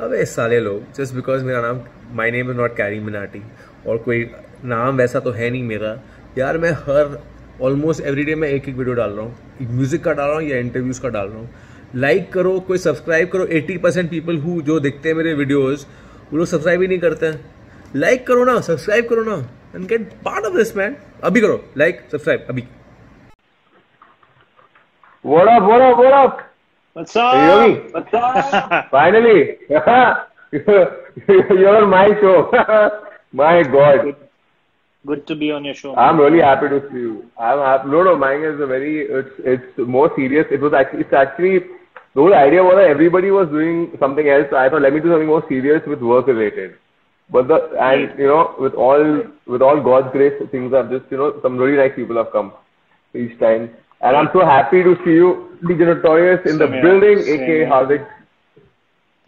अबे साले लोग, जस्ट बिकॉज मेरा नाम, my name is not carry Minati, और कोई नाम वैसा तो है नहीं मेरा यार। मैं हर ऑलमोस्ट एवरीडे में एक एक वीडियो डाल रहा हूँ, म्यूज़िक का डाल रहा हूँ या इंटरव्यूज़ का डाल रहा हूँ। लाइक करो, कोई सब्सक्राइब करो। 80% पीपल हु जो देखते हैं मेरे वीडियोज़, वो लोग सब्सक्राइब ही नहीं करते हैं। लाइक करो ना, सब्सक्राइब करो ना, and get part of this man. अभी करो लाइक सब्सक्राइब अभी। What up? What up? What up? What's Can you hear up? me? What's up? Finally, you're on my show. My God, Good, good to be on your show, I'm man. really happy to see you. I'm happy. No, no, mine is a very. It's more serious. It's actually the whole idea was that everybody was doing something else. I thought let me do something more serious with work related. But Right. with all God's grace, things have just some really nice people have come each time. And I'm Right. so happy to see you, DJ Notorious, in the Same here. building, Same aka here. Hardik.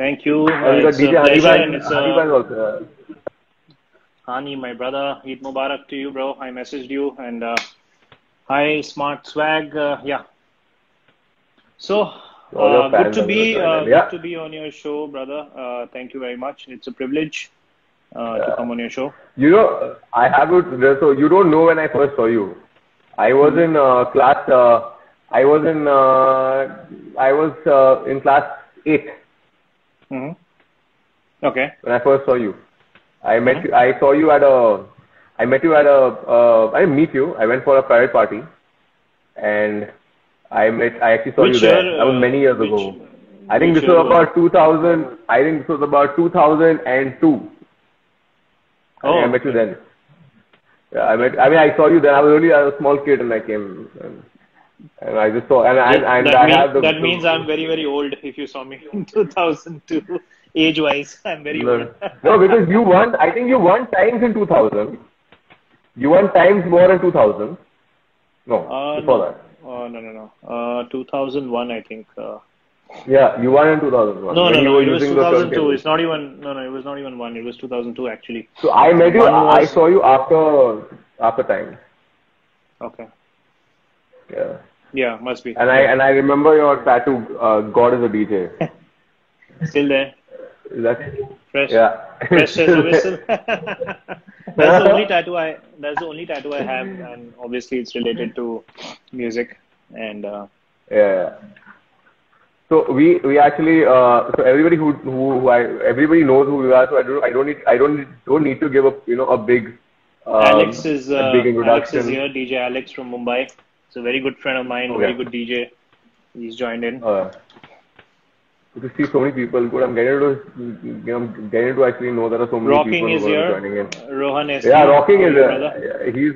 Thank you. And we got It's a DJ pleasure, Hanibhai. and it's Hanibhai is also. Hani, my brother. Eid Mubarak to you, bro. I messaged you, and hi, Smart Swag. Yeah. So, All your good fans to are going to be join in. good Yeah. to be on your show, brother. Thank you very much. It's a privilege to come on your show. I have it. So you don't know when I first saw you. I was Hmm. in class. I was in class 8 Hmm. Okay. when I first saw you. I met Hmm. you. I saw you at a. I met you at a. I didn't meet you. I went for a private party, and I actually saw you Which there. That was year? many years Which ago. I think which this year was was it? about 2000. I think this was about 2002. I think I Oh, met you okay. then. Yeah, I Okay. met. I mean, I saw you then. I was only a small kid, and I came, and I just saw, and I have That means the I'm very, very old if you saw me in 2002. Age-wise, I'm very old. no, no, because you won. I think you won times in 2000. You won times more in 2000. No, before No. that. No, no, no. 2001, I think. Yeah, you won in 2001 No, when no, you no. were It was using the 2002. turntable. It's not even. No, no. It was not even one. It was 2002 actually. So I met you. One I was saw you after time. okay. Yeah, Yeah, must be. and I Yeah, and I remember your tattoo. God is a DJ. still there. Is that? Fresh, Yeah. fresh as a whistle. That's the only tattoo I. That's the only tattoo I have, and obviously it's related to music. And Yeah. So we actually so everybody everybody knows who you are. So I don't need to give a a big Alex is introduction. here. DJ Alex from Mumbai. It's a very good friend of mine. Very Okay. good DJ. He's joined in. Uh, to see so many people, good. I'm getting to actually know there are so many people Rocking who is are going to be here. joining in. Rohan Yeah, SD. rocking How are is you, brother? he's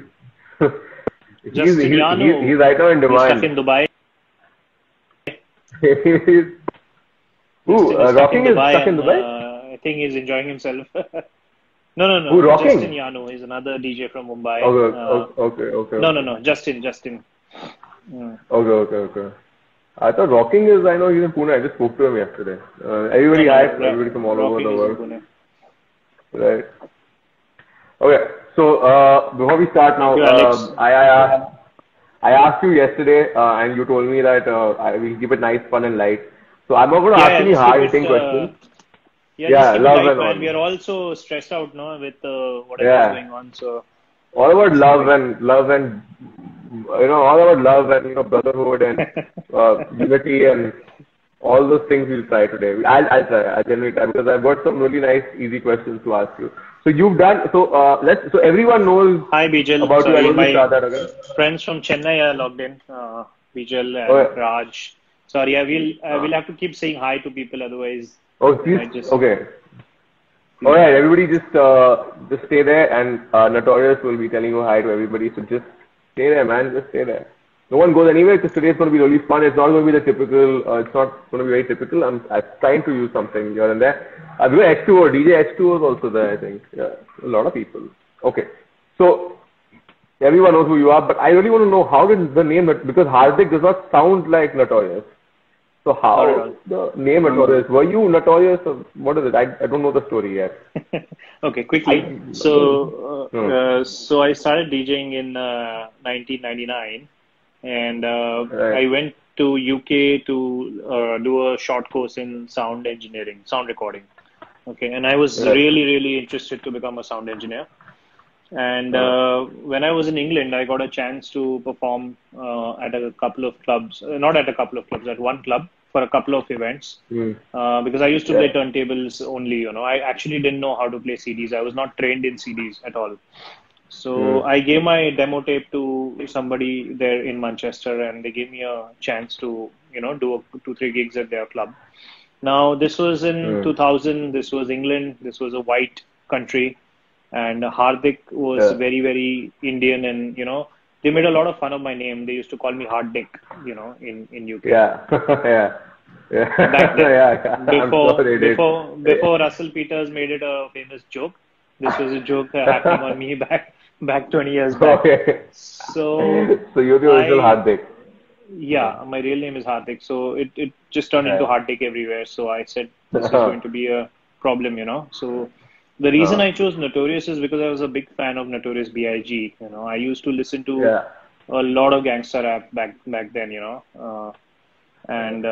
he's Justin he's he's Yano. he's right now in He's stuck demand. in Dubai. He's, who Justin is stuck in rocking is Dubai, stuck in and Dubai? I think he's enjoying himself. No, no, Who no. Justin rocking? Yano is another DJ from Mumbai. Okay, okay, No, no, okay. no. Justin. Mm. Okay. I thought Rocking is, I know he's in Pune. I just spoke to him yesterday. No, Everybody no, hi, no. everybody from all over Rocking the is in world. Pune. Right. Okay. So, before we start Thank now, you, Alex. I asked you yesterday, and you told me that we'll keep it nice, fun, and light. So, I'm not going to Yeah, ask yeah. any Just keep it. hard-hitting questions. Yeah, just Yeah, keep it love light, and man. We all. are all so stressed out, no, with whatever is Yeah. going on. So All about just keep it. love and all about love and brotherhood and unity and all those things we'll try today. I'll try. I'll generally try because I've got some really nice easy questions to ask you. So you've done so everyone knows Hi, Bijal. about you. I Sorry, don't need to my start that again. friends from Chennai are logged in. Bijal and Okay. Raj. Sorry, I will have to keep saying hi to people, otherwise Oh, they please. might just Okay. All feel right. bad. Everybody, just stay there, and Notorious will be telling you hi to everybody. So just stay there, man. Just stay there. No one goes anywhere because today it's going to be really fun. It's not going to be the typical. It's not going to be very typical. I'm trying to use something here and there. We got H2O. DJ H2O is also there. I think. Yeah, a lot of people. Okay. So everyone knows who you are, but I really want to know how did the name because Hardik does not sound like Notorious. So Not at how all. the name Notorious? Were you Notorious or what is it? I don't know the story yet. Okay, I quickly. hmm. So I started DJing in 1999, and Right. I went to UK to do a short course in sound engineering, sound recording. Okay, and I was Right. really interested to become a sound engineer. And when I was in England, I got a chance to perform at a couple of clubs, not at a couple of clubs, at one club for a couple of events. Mm. Because I used to play Yeah. turntables only, you know. I actually didn't know how to play CDs. I was not trained in CDs at all. So Mm. I gave my demo tape to somebody there in Manchester, and they gave me a chance to, you know, do 2, 3 gigs at their club. Now, this was in Mm. 2000. This was England. This was a white country, and Hardik was Yeah. very Indian, and you know they made a lot of fun of my name. They used to call me Hard Dick, you know, in UK Yeah. Yeah. Yeah. back then. Yeah. I'm sure they did. Before Russell Peters made it a famous joke. This was a joke happening on me back 20 years back. Okay. So So you're the original I Hardik. yeah, my real name is Hardik. So it just turned into Yeah. Hardik everywhere. So I said this is going to be a problem, you know. So the reason Uh, I chose Notorious is because I was a big fan of Notorious B.I.G. You know, I used to listen to yeah. a lot of gangster rap back then, you know, and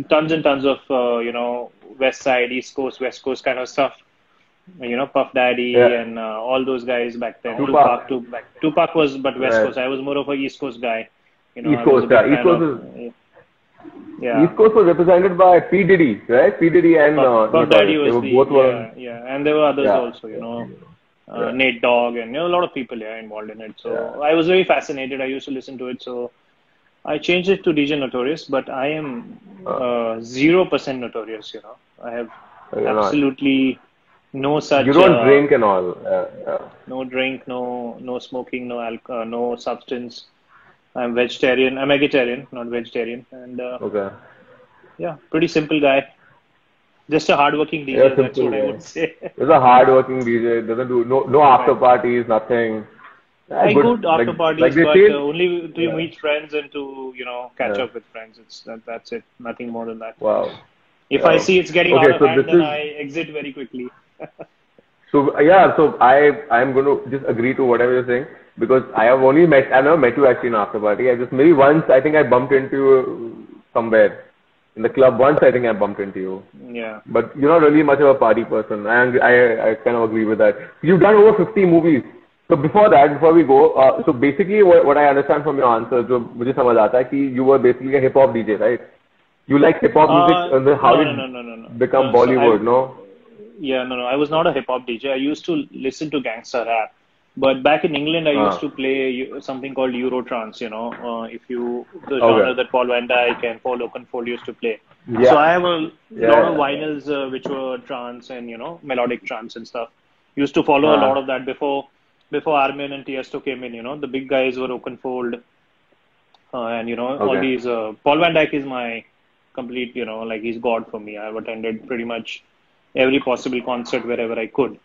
tons and tons of you know West Side, East Coast, West Coast kind of stuff. You know, Puff Daddy Yeah. and all those guys back then. Tupac. Tupac was but West Right. Coast. I was more of a East Coast guy. You know, I East was a Coast. big Yeah. East fan Coast of is yeah. East Coast was represented by P Diddy, right? P Diddy and Puff Daddy Notorious. They was were the both were. and there were others Yeah. also. You know, Yeah. Nate Dogg and you know a lot of people involved in it. Yeah. So I was very fascinated. I used to listen to it. So I changed it to DJ Notorious, but I am Uh, 0% notorious. You know, I have you're not. absolutely no You such don't drink and all. Yeah. no drink, no smoking, no alcohol, no substance. I'm vegetarian. I'm vegetarian, not vegetarian, and Okay. yeah, pretty simple guy. Just a hardworking You're a DJ. That's simple what I guy. would say. He's a hard-working DJ. Doesn't do no after Right. parties, nothing. Yeah, I go good. to after Like parties, they but say. only to Yeah. meet friends and to you know catch Yeah. up with friends. That's it. Nothing more than that. Wow. If I Yeah. see it's getting out Okay, of so this hand, then is I exit very quickly. so yeah. So I'm going to just agree to whatever you're saying because I've never met you actually in after party. I just maybe once I think I bumped into you somewhere in the club once. I think I bumped into you. Yeah. But you're not really much of a party person. I kind of agree with that. You've done over 50 movies. So before we go, so basically what I understand from your answer, जो मुझे समझ आता है कि you were basically a hip hop DJ, right? You like hip hop music, and then how No, did no, no, it no, no, no. become So Bollywood? No? yeah, no. I was not a hip hop DJ. I used to listen to gangster rap. But back in England, I used to play something called Eurotrance, you know, the genre Okay. that Paul Van Dyke and Paul Oakenfold used to play. Yeah. So I have a Yeah. lot of vinyls which were trance and, you know, melodic trance and stuff. Used to follow a lot of that before Armin and Tiesto came in, you know, the big guys were Oakenfold and, you know, all Okay. these. Paul Van Dyke is my complete, you know, like he's God for me. I've attended pretty much every possible concert wherever I could.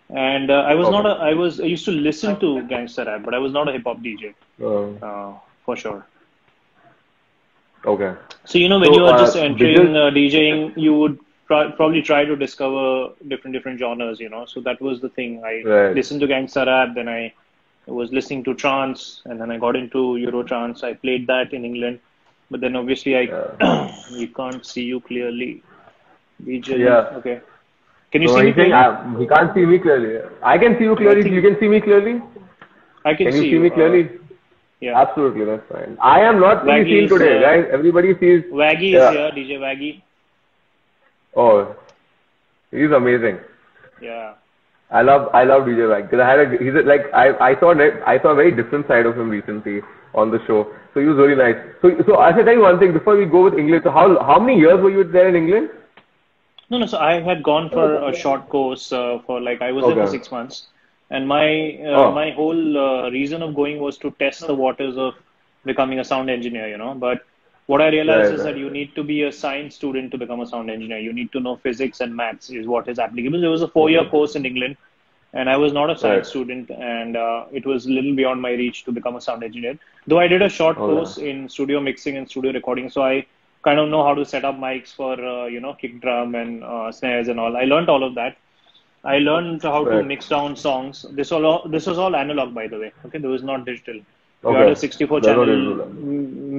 And I was not Okay. I used to listen to gangster rap, but I was not a hip hop DJ for sure. Okay. So, you know, when So, you are just entering because DJing, you would probably try to discover different genres, you know. So that was the thing. I right. listened to gangster rap, then I was listening to trance, and then I got into Eurotrance. I played that in England, but then obviously we can't see you clearly. DJ, Yeah. okay. Can you So see me he's saying clearly? he can't see me clearly. I can see you I clearly. You think can see me clearly. I can Can you see see you. me clearly? Yeah. Absolutely, that's fine. I am not fully Waggy seen is today, guys. Everybody sees. Waggy is Yeah. here, DJ Waggy. Oh, he's amazing. Yeah. I love DJ Wag because I saw a very different side of him recently on the show. So he was really nice. So I should tell you one thing before we go with England. So how many years were you there in England? No, no. So I had gone for a short course for like I was there for Okay. 6 months, and my Oh, my whole reason of going was to test the waters of becoming a sound engineer. You know, but what I realized is that right. you need to be a science student to become a sound engineer. You need to know physics and maths is what is applicable. There was a 4 year Okay. course in England, and I was not a Right. science student, and it was a little beyond my reach to become a sound engineer. Though I did a short Okay. course in studio mixing and studio recording, so I kind of know how to set up mics for you know kick drum and snares and all. I learned all of that. I learned how to Right. mix down songs. This was all analog, by the way. Okay, there was not digital. You had Okay. a 64 That's what channel you do.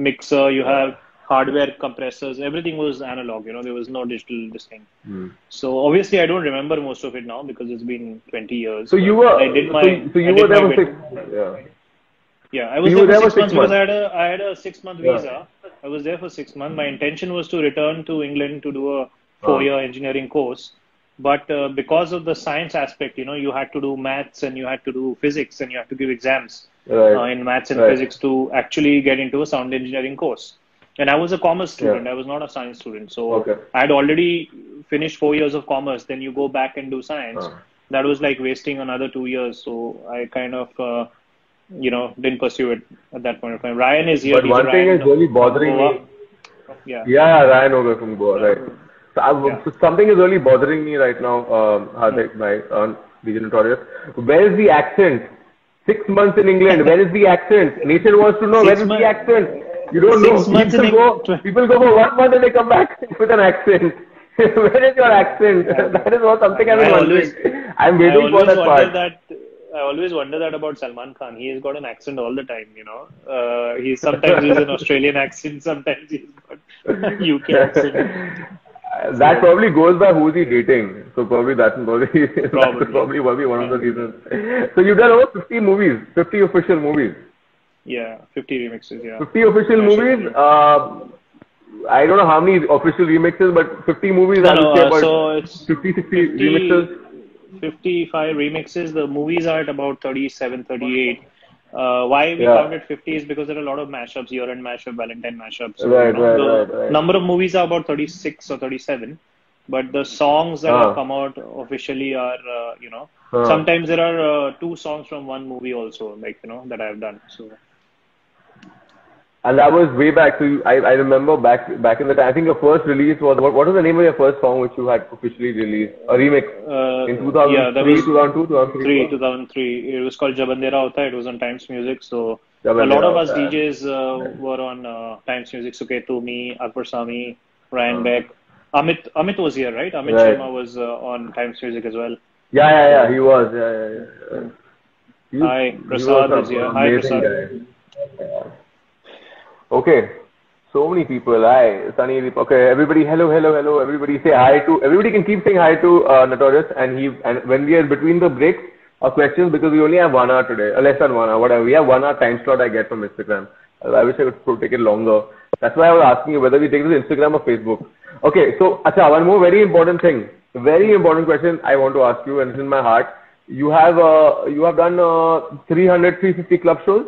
mixer. You have hardware compressors, everything was analog. There was no digital this thing. So obviously, I don't remember most of it now because it's been 20 years. So you were, I did my, so you were there for 6, yeah. Yeah, I was there for 6 months because I had a 6-month visa. I was there for 6 months. My intention was to return to England to do a 4-year engineering course. But because of the science aspect, you had to do maths and you had to do physics and you had to give exams in maths and physics to actually get into a sound engineering course. And I was a commerce student. I was not a science student. So I had already finished 4 years of commerce. Then you go back and do science. That was like wasting another 2 years. So I kind of, didn't pursue it at that point of time. Ryan is here. But one thing is really bothering me. Yeah, Ryan over from Goa, right. So something is really bothering me right now, Hardik, DJ Notorious. Where is the accent? 6 months in England. Where is the accent? Nation wants to know where is the accent. You don't know. People go for 1 month and they come back with an accent. Where is your accent? That is what something I've been wondering. I'm waiting for that part. I always wonder that about Salman Khan. He has got an accent all the time, sometimes he's an Australian accent, sometimes he's got UK accent. That probably goes by who's he dating. So probably that would probably be one of the reasons. So you've done over 50 movies, 50 official movies. Yeah, 50 remixes, yeah. 50 official movies. I don't know how many official remixes, but 50 movies, I would say about so it's 50, 60 remixes. 55 remixes. The movies are at about 37, 38. Why we counted 50 is because there are a lot of mashups, year-end mashup, Valentine mashups. So, right. Number of movies are about 36 or 37, but the songs that have come out officially are, sometimes there are 2 songs from one movie also, that I have done. So. And that was way back. So I remember back in the time. I think your first release was what was the name of your first song which you had officially released? A remix in 2003, yeah, that was 2002, 2003. 2003. It was called Jab Andhera Hota. It was on Times Music. So a lot of us DJs were on Times Music. Suketu, me, Akbar Sami, Ryan Beck, Amit was here, right? Amit Sharma was on Times Music as well. Yeah. He was. Yeah. Hi, Prasad was here. Hi, Prasad. Okay, so many people. Hi, Sunny. Okay, everybody. Hello. Everybody say hi to. Everybody can keep saying hi to Notorious. And when we are between the breaks of questions, because we only have 1 hour today, less than 1 hour. Whatever. We have 1 hour time slot I get from Instagram. I wish I could take it longer. That's why I was asking you whether we take this Instagram or Facebook. Okay, so one more very important thing. Very important question I want to ask you, and it's in my heart. You have done 300, 350 club shows.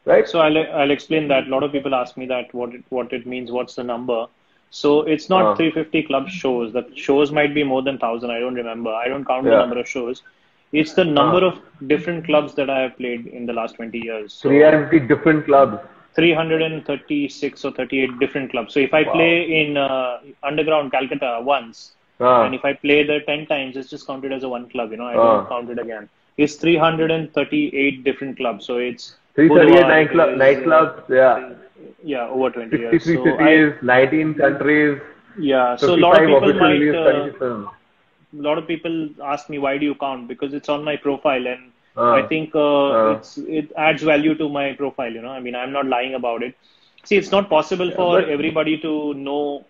Right. So I'll explain that. A lot of people ask me that what it means, what's the number. So it's not 350 club shows. The shows might be more than 1,000. I don't remember. I don't count the number of shows. It's the number of different clubs that I have played in the last 20 years. So 350 different clubs. 336 or 38 different clubs. So if I play in Underground Calcutta once, and if I play there 10 times, it's just counted as a one club. I don't count it again. It's 338 different clubs. So it's 338 nightclubs, yeah, over 20 years. 63 cities, 19 countries. Yeah, so a lot of people ask me, why do you count? Because it's on my profile, and I think it adds value to my profile. I'm not lying about it. See, it's not possible for everybody to know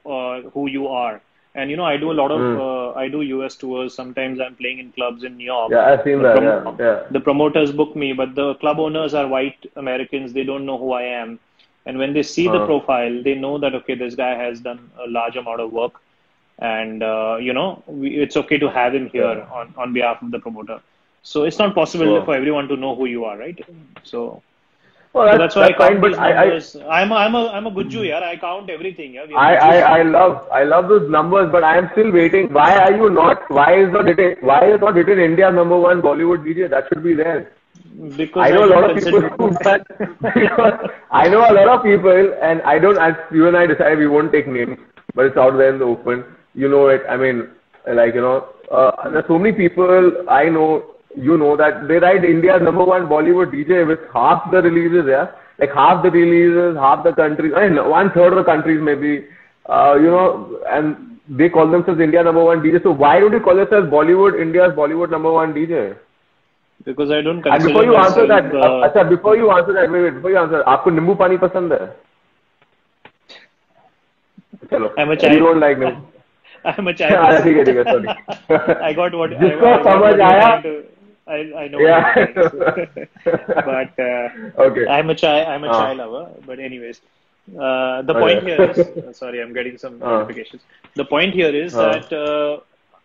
who you are. And I do a lot of I do US tours. Sometimes I'm playing in clubs in New York. Yeah, I've seen that. The promoters book me, but the club owners are white Americans. They don't know who I am. And when they see the profile, they know that, okay, this guy has done a large amount of work. And, it's okay to have him here on behalf of the promoter. So it's not possible for everyone to know who you are, right? So... Well, that's why I count these numbers. I'm a good Jew, yeah. I count everything. Yeah. I love those numbers, but I am still waiting. Why is it not written India's #1 Bollywood DJ? That should be there. Because I know a lot of people I know a lot of people, and as you and I decided we won't take names, but it's out there in the open. You know it. I mean, there's so many people I know. That they write India's #1 Bollywood DJ with half the releases, half the releases, half the countries, 1/3 of the countries maybe, and they call themselves India #1 DJ. So why don't you call yourself India's Bollywood #1 DJ? Because I don't consider. And before you answer that, wait, before you answer, आपको नींबू पानी पसंद है? चलो, I'm a you child. don't like no. I'm a child. हाँ, ठीक है, sorry. I got what जिसको I got समझ what you're आया, trying to. I know what you're saying. But okay. I'm a हाँ, child lover. But anyways, the point okay. here is sorry, I'm getting some हाँ, notifications. The point here is हाँ, that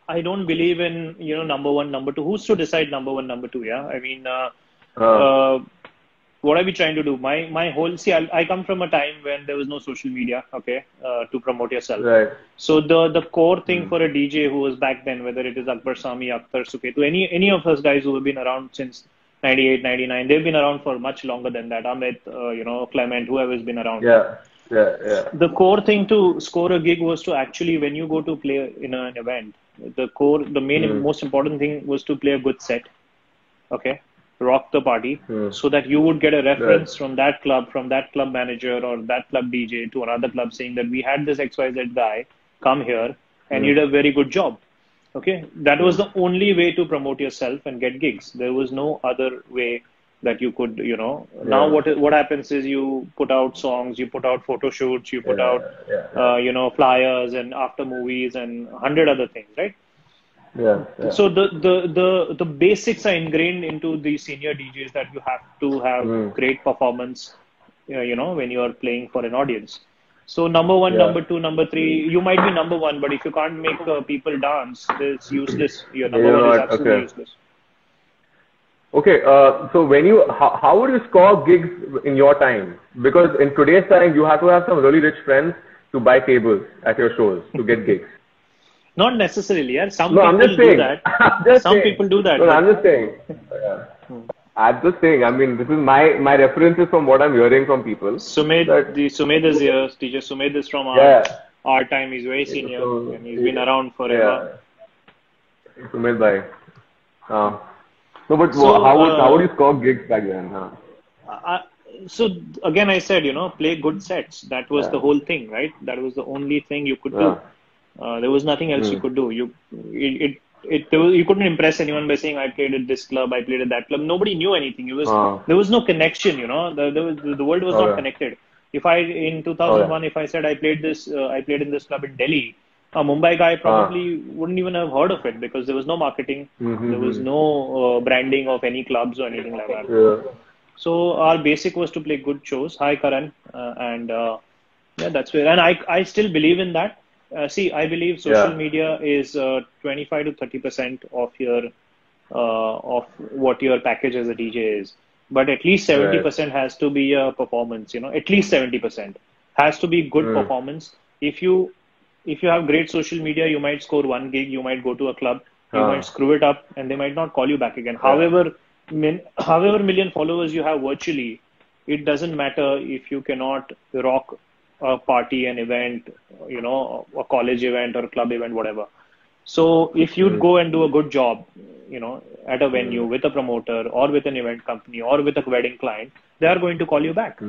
I don't believe in number one, number two. Who's to decide number one, number two? Yeah, I mean, हाँ, uh, what are we trying to do? My whole see, I come from a time when there was no social media, okay, to promote yourself. right. So the core thing Hmm. for a DJ who was back then, whether it is Akbar Sami, Akhtar, Suketu, any of us guys who have been around since 98, 99, they've been around for much longer than that. Amit, Clement, whoever's been around. Yeah, yeah. The core thing to score a gig was to actually, when you go to play in an event, the main, most important thing was to play a good set, okay, rock the party, so that you would get a reference Right. from that club manager or that club DJ to another club saying that we had this XYZ guy come here and he did a very good job. Okay, that was the only way to promote yourself and get gigs. There was no other way that you could, Now Yeah, what happens is you put out songs, you put out photo shoots, you put out, yeah, flyers and after movies and 100 other things, right? yeah, yeah. So the basics are ingrained into the senior DJs that you have to have great performance, when you are playing for an audience. So number one, Yeah. number two, number three, you might be number one, but if you can't make people dance, it's useless. Your number You're one is not absolutely okay. useless. Okay, so how would you score gigs in your time? Because in today's time, you have to have some really rich friends to buy tables at your shows to get gigs. Not necessarily, yeah. Some No, I'm people just do saying. that. I'm just Some saying. people do that, No, but I'm just saying. Yeah. I'm just saying. I mean, this is my references from what I'm hearing from people. Sumedh is here. Teacher Sumedh is from Yeah. our time. He's very senior So and he's been around forever. yeah. Sumit bhai. No, but So, how would you score gigs back then? I, so again, I said, play good sets. That was Yeah. the whole thing, right? That was the only thing you could Yeah. do. There was nothing else you could do. You couldn't impress anyone by saying I played at this club, I played at that club. Nobody knew anything. There was no connection. The world was not Okay. connected. If I in 2001, if I said I played in this club in Delhi, a Mumbai guy probably wouldn't even have heard of it because there was no marketing, there was no branding of any clubs or anything like that. Yeah. So our basic was to play good shows. Hi, Karan, and yeah, that's where. And I still believe in that. See, I believe social media is 25 to 30% of your of what your package as a DJ is, but at least 70% has to be a performance. At least 70% has to be good performance. If you have great social media, you might score one gig, you might go to a club, you might screw it up, and they might not call you back again. However million followers you have virtually, it doesn't matter if you cannot rock a party, an event, a college event or a club event, whatever. So if you go and do a good job, at a venue with a promoter or with an event company or with a wedding client, they are going to call you back.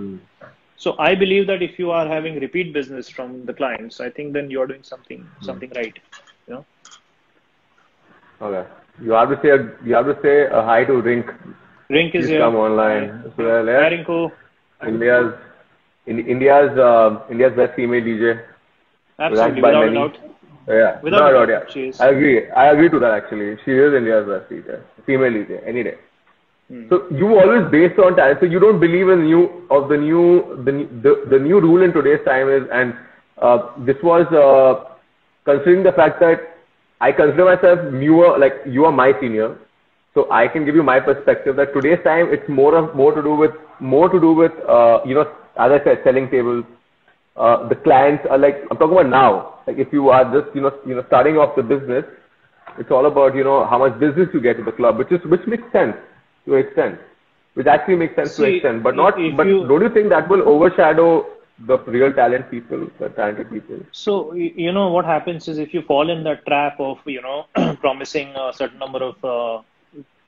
So I believe that if you are having repeat business from the clients, I think then you're doing something right. Okay. You have to say a hi to Rink. Rink is Please here. come online as well. Hi, Yeah. Rinku. India's best female DJ. Absolutely, Ranked by without a many. doubt. Yeah. Without a No, doubt, yeah. she is. I agree to that actually. She is India's best DJ. Female DJ, any day. So you always based on talent. So you don't believe in the new rule in today's time is, and this was considering the fact that I consider myself newer, like you are my senior, so I can give you my perspective that today's time it's more to do with as I said, selling tables. The clients are like, I'm talking about now. Like if you are just starting off the business, it's all about how much business you get to the club, which makes sense to an extent, which actually makes sense to an extent, but don't you think that will overshadow the real talented people? So, what happens is if you fall in the trap of, promising a certain number of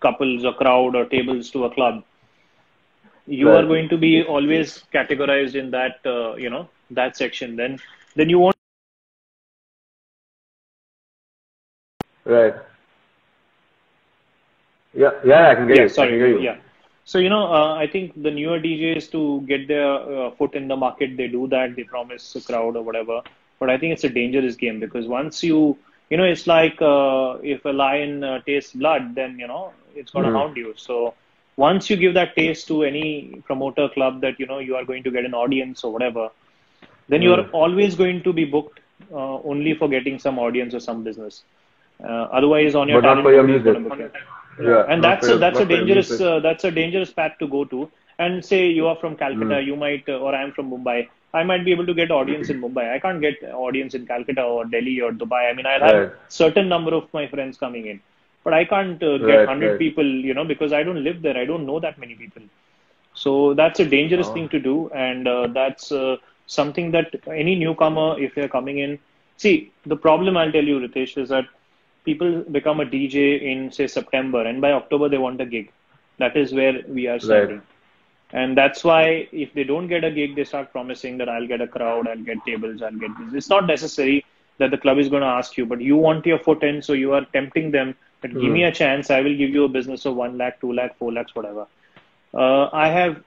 couples or crowd or tables to a club, you are going to be always categorized in that, that section. Then you won't. Right. Yeah, I can get you. Sorry. I can hear you. Yeah. So, I think the newer DJs to get their foot in the market, they do that. They promise a crowd or whatever. But I think it's a dangerous game because once it's like if a lion tastes blood, then it's going to hound you. So once you give that taste to any promoter club that you are going to get an audience or whatever, then you are always going to be booked only for getting some audience or some business. Otherwise, on your but not talent, for your nobody's music. going to book you. Yeah, And not for your- that's not a for your dangerous music. path to go to. And say you are from Calcutta, you might, or I am from Mumbai. I might be able to get audience in Mumbai. I can't get audience in Calcutta or Delhi or Dubai. I mean, I'll have Right. certain number of my friends coming in, but I can't get Right, 100 right. people, because I don't live there. I don't know that many people. So that's a dangerous Oh. thing to do, and that's something that any newcomer, if they're coming in, see, the problem I'll tell you, Ritesh, is that people become a DJ in say September, and by October they want a gig. That is where we are standing. And that's why if they don't get a gig, they start promising that I'll get a crowd, I'll get tables, I'll get this. It's not necessary that the club is going to ask you, but you want your foot in, so you are tempting them that give me a chance, I will give you a business of 1 lakh, 2 lakh, 4 lakhs, whatever. I have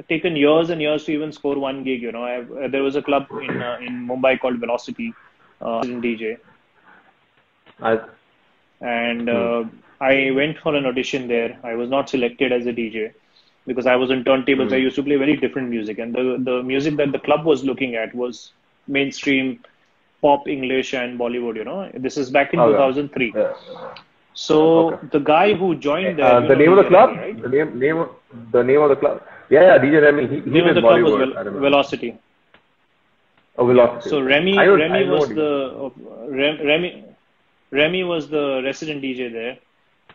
taken years and years to even score one gig. There was a club in Mumbai called Velocity, DJ, I, and I went for an audition there. I was not selected as a DJ because I was on turntables. I used to play very different music, and the music that the club was looking at was mainstream pop, English, and Bollywood. This is back in 2003. Yeah. So the guy who joined there, the name of the DJ club? Remy, right? The name of the club? Yeah, DJ Remy. He Name of was the club Bollywood. was Velocity. Oh, Velocity. So Remy I know Remy was the resident DJ there,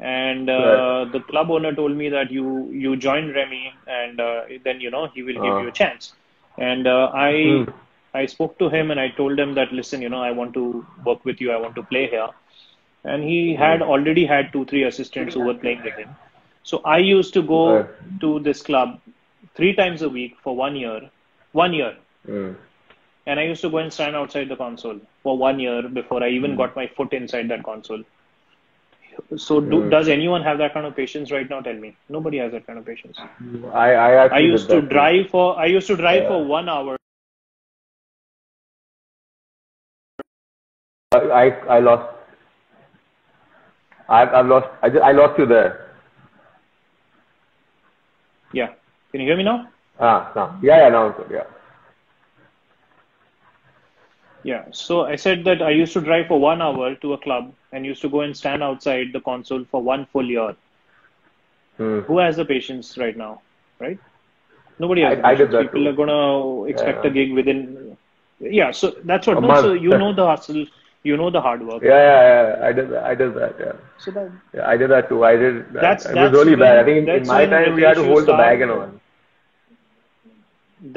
and the club owner told me that you join Remy, and then he will give you a chance. And I spoke to him and I told him that, listen, I want to work with you, I want to play here. And he had already had 2-3 assistants who were playing with him. So I used to go to this club 3 times a week for 1 year. 1 year. And I used to go and stand outside the console for 1 year before I even got my foot inside that console. So does anyone have that kind of patience right now? Tell me. Nobody has that kind of patience. I used to drive for 1 hour. I lost. I've lost. I lost you there. Yeah. Can you hear me now? No. Yeah, now it's good. Yeah. Yeah. So I said that I used to drive for 1 hour to a club and used to go and stand outside the console for 1 full year. Who has the patience right now? Right? Nobody has the patience. People are gonna expect a gig within. Yeah. So that's what. So you know the hustle. You know the hard work. Yeah. I did that. Yeah. So that. Yeah, I did that too. I did. That's it was really bad. I think in my when time we had to hold the bag and all.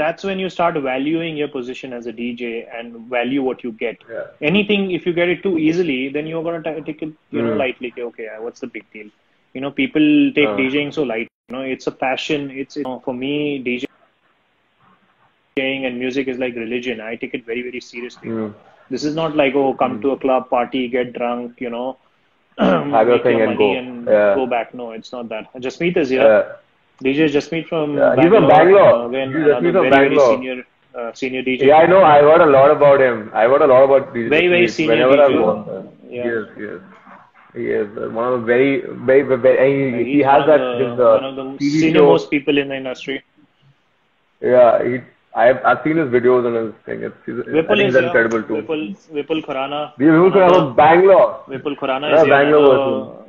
That's when you start valuing your position as a DJ and value what you get. Yeah. Anything, if you get it too easily, then you're gonna take it, lightly. Okay, what's the big deal? People take DJing so light. It's a passion. It's for me, DJing and music is like religion. I take it very, very seriously. This is not like, come to a club, party, get drunk, have your thing and go. Go back. No, it's not that. Jasmeet is here. DJ Jasmeet from Bangalore. He's from Bangalore. Again, He's from Bangalore. Very senior DJ. Yeah, I know. I heard a lot about him. I heard a lot about DJ. Very, very senior whenever DJ. I've gone. Yes. He is one of the very, very, very. He has that. One of the senior most people in the industry. Yeah, I've seen his videos and his thing. He's incredible too. Vipul Khurana. Vipul Khurana from Bangalore. Vipul Khurana is Bangalore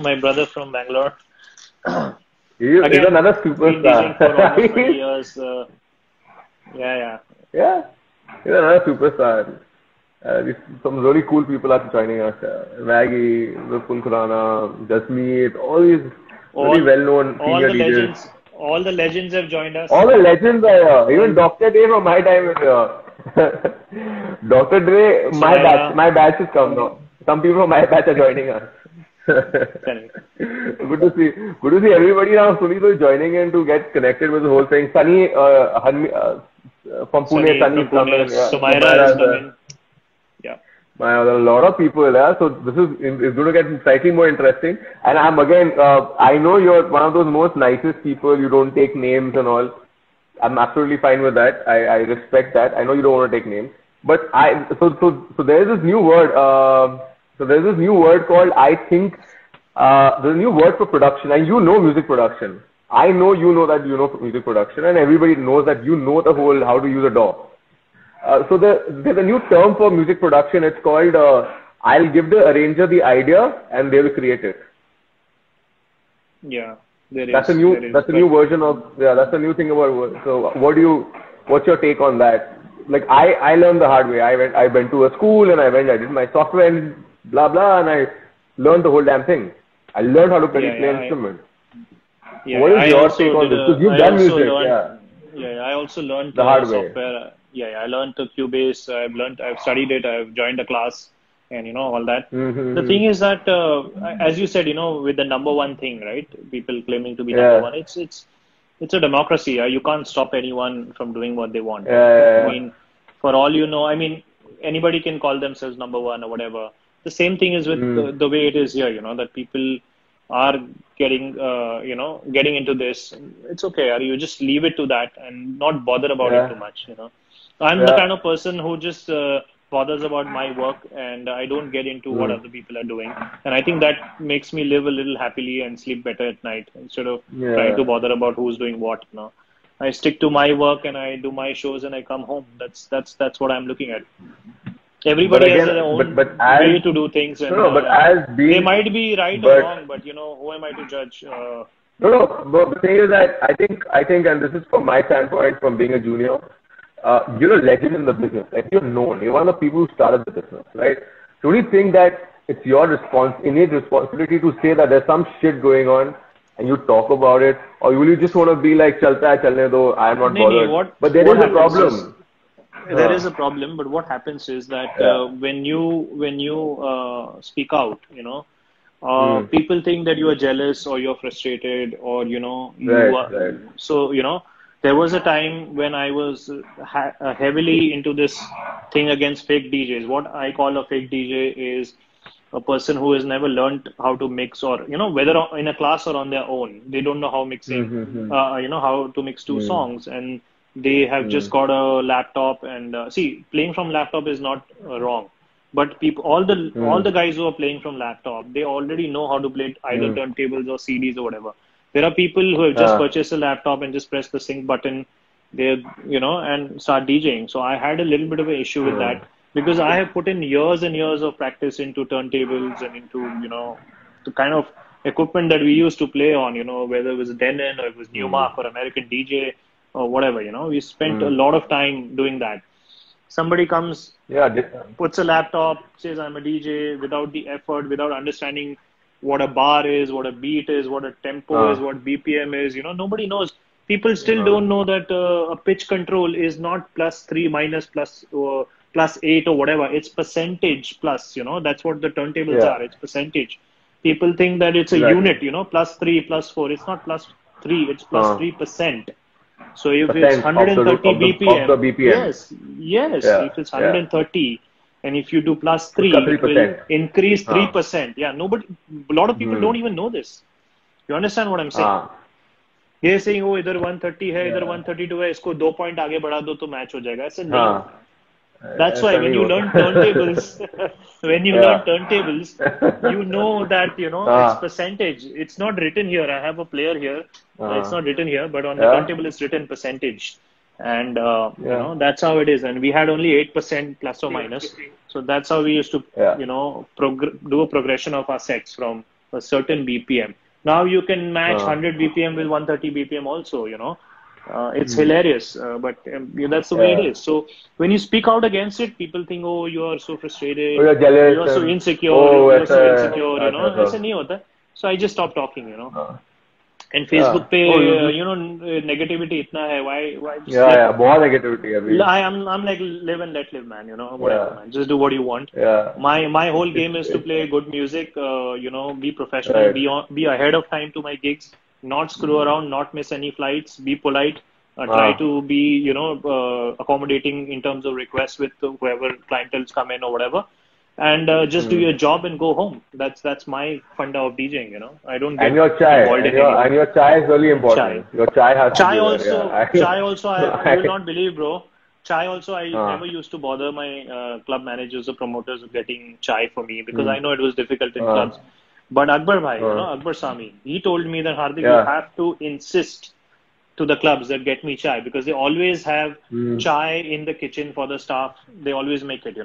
my brother from Bangalore. He's another superstar. For almost 20 years. Yeah. He's another superstar. Some really cool people are joining us. Maggie, Vipul Khurana, Jasmeet, all these really well-known senior DJs. All the legends have joined us. All the legends are here. Even Dr. Dre from my time is here. Dr. Dre, my batch has come now. Some people from my batch are joining us. Good to see everybody now slowly joining in to get connected with the whole thing. Sunny from Pune, Sunny coming. Sumaira is coming. Yeah. There are a lot of people there, so this is going to get slightly more interesting. And I'm again, I know you're one of those most nicest people. You don't take names and all. I'm absolutely fine with that. I respect that. I know you don't want to take names, but so there is this new word. So there's this new word called, I think, there's a new word for production, and you know music production. I know you know that you know music production, and everybody knows that you know the whole how to use a DAW. So there's a new term for music production. It's called I'll give the arranger the idea and they will create it. Yeah, there That's a is. new There is. that's a But new version of that's a new thing about. So what's your take on that? Like I learned the hard way. I went to a school and I did my software and blah blah, and I learned the whole damn thing. I learned how to play an instrument. What is I your also take on did this? Because you've I done also music, learned. Yeah, I also learned the hard way. software. I learned Cubase. I've studied it. I've joined a class, and all that. The thing is that, as you said, with the number one thing, right? People claiming to be number one. It's a democracy. You can't stop anyone from doing what they want. I mean, for all you know, I mean, anybody can call themselves number one or whatever. The same thing is with the way it is here. That people are getting into this. It's okay. You just leave it to that and not bother about it too much. I'm the kind of person who just bothers about my work, and I don't get into what other people are doing. And I think that makes me live a little happily and sleep better at night instead of trying to bother about who's doing what. I stick to my work and I do my shows and I come home. That's what I'm looking at. Everybody has their own way to do things, and they might be right or wrong, but who am I to judge? But the thing is that I think, and this is from my standpoint, from being a junior, you're a legend in the business. Like, you're known. You're one of the people who started the business, right? Don't you think that it's your innate responsibility to say that there's some shit going on and you talk about it, or will you just want to be like, "Chalta hai, chalne do, I'm not bothered"? But there is a problem. There is a problem, but what happens is that when you speak out, people think that you are jealous or you're frustrated or Right. So there was a time when I was heavily into this thing against fake DJs. What I call a fake DJ is a person who has never learned how to mix, or whether in a class or on their own, they don't know how mixing, how to mix two songs, and they have just got a laptop. And see, playing from laptop is not wrong, but all the guys who are playing from laptop, they already know how to play either turntables or CDs or whatever. There are people who have just purchased a laptop and just press the sync button, and start DJing. So I had a little bit of an issue with that, because I have put in years and years of practice into turntables and into the kind of equipment that we used to play on, whether it was Denon or it was Newmark or American DJ or whatever, we spent a lot of time doing that. Somebody comes, puts a laptop, says I'm a DJ, without the effort, without understanding what a bar is, what a beat is, what a tempo is, what BPM is. Nobody knows. People still don't know that a pitch control is not +3 minus +8 or whatever. It's percentage plus. That's what the turntables are. It's percentage. People think that it's a unit. +3, +4. It's not +3. It's +3%. So if it's 130 BPM, of the BPM. Yes. If it's 130, and if you do +3, it will increase 3%. Yeah, a lot of people don't even know this. You understand what I'm saying? They're saying, oh, इधर 130 है, इधर 132 है, इसको 2 point आगे बढ़ा दो तो match हो जाएगा. ऐसे नहीं. That's why when you learn turntables, you know that, it's percentage. It's not written here. I have a player here. It's not written here, but on the turntable it's written percentage. And, that's how it is. And we had only 8% plus or minus. So that's how we used to, do a progression of our sets from a certain BPM. Now you can match 100 BPM with 130 BPM also, it's hilarious, but that's the way it is. So when you speak out against it, people think, oh, you are so frustrated, you're jealous, you're so insecure, ऐसे नहीं होता. So I just stopped talking, And Facebook पे, negativity इतना है. Why? बहुत negativity है. I'm like live and let live, man. Whatever, man. Just do what you want. My whole game is to play good music. Be professional, be ahead of time to my gigs. Not screw around, not miss any flights, be polite, try to be, accommodating in terms of requests with whoever clientels come in or whatever. and just do your job and go home. That's my funda of DJing. You know, I don't get And your chai, involved in and your chai is really chai. important. Your chai has to Chai be also, there. chai also. You will not believe, bro. Chai also, I Uh, never used to bother my club managers or promoters with getting chai for me because hmm. I know it was difficult in uh, clubs. But Akbar Bhai, uh, Akbar Sami, he told me that Hardik, you yeah. have to insist to the clubs that get me chai because they always have Mm. chai in the kitchen for the staff. They always make it,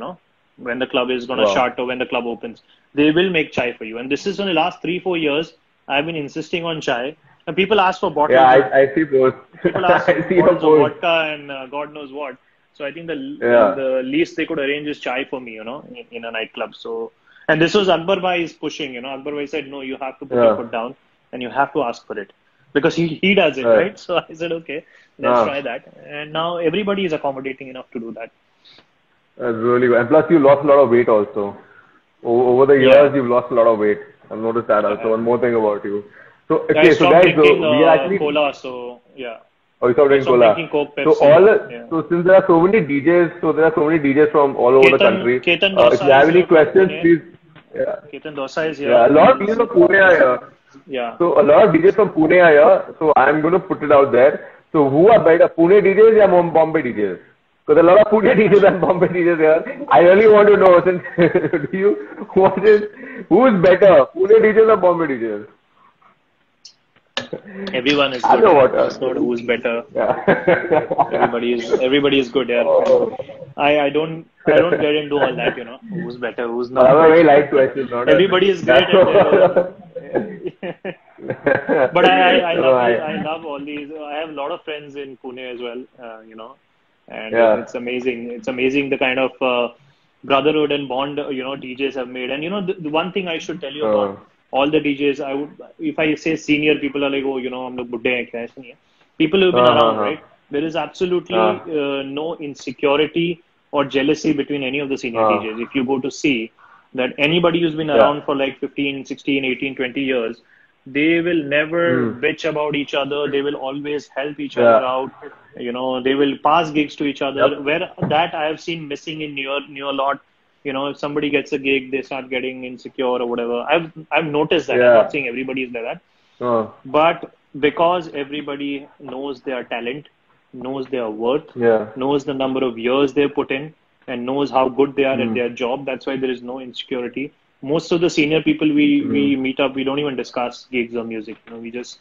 when the club is going to Wow. shut or when the club opens. They will make chai for you. And this is in the last 3-4 years. I've been insisting on chai. And people ask for Yeah, bottles of I see posts. people ask I see your bottles of posts. vodka and God knows what. So I think the Yeah. the least they could arrange is chai for me, in a nightclub. So, and this was Akbar Bhai's pushing, Akbar Bhai said, no, you have to put your Yeah. foot down and you have to ask for it because he does it, Right. right? So I said, okay, let's try that. And now everybody is accommodating enough to do that. That's really good. And plus, you lost a lot of weight also. Over the years, Yeah, you've lost a lot of weight. I've noticed that I also. have. One more thing about you. So, I okay, so stopped guys, drinking we are actually. cola, so yeah. Oh, you stopped I drinking stopped cola. drinking Coke, So Pepsi. Yeah. so since there are so many DJs, from all over the country. Ketan If you Dosa have is any here from questions, Pune. please. Yeah, Ketan Dosa is yeah. here. A lot of DJs from Pune are here. Yeah. So a lot of DJs from Pune are here. So I'm going to put it out there. So who are better, Pune DJs or Bombay DJs? Because a lot of Pune DJs and Bombay DJs here. I really want to know. Since who is better, Pune DJs or Bombay DJs? Everyone is I good. know Yeah. what. It's not who's better. Yeah. Everybody is good. Yeah. Oh. I don't get into all that. Who's better, who's I not. have a very light question. Not Everybody is great at their own. But No, I love all these. I have a lot of friends in Pune as well. And yeah. it's amazing. It's amazing the kind of brotherhood and bond DJs have made. And the one thing I should tell you about all the DJs, if I say senior, people are like, oh, हम लोग बुड्ढे हैं क्या, ऐसा नहीं है. People who've been around, right? There is absolutely no insecurity or jealousy between any of the senior DJs. If you go to see that anybody who's been around for like 15, 16, 18, 20 years, they will never bitch about each other. They will always help each other out. They will pass gigs to each other. Yep. Where that I have seen missing in New a lot. If somebody gets a gig, they start getting insecure or whatever. I've noticed that. I'm not saying everybody is like that. But because everybody knows their talent, knows their worth, knows the number of years they put in, and knows how good they are at their job, that's why there is no insecurity. Most of the senior people we meet up, we don't even discuss gigs or music. We just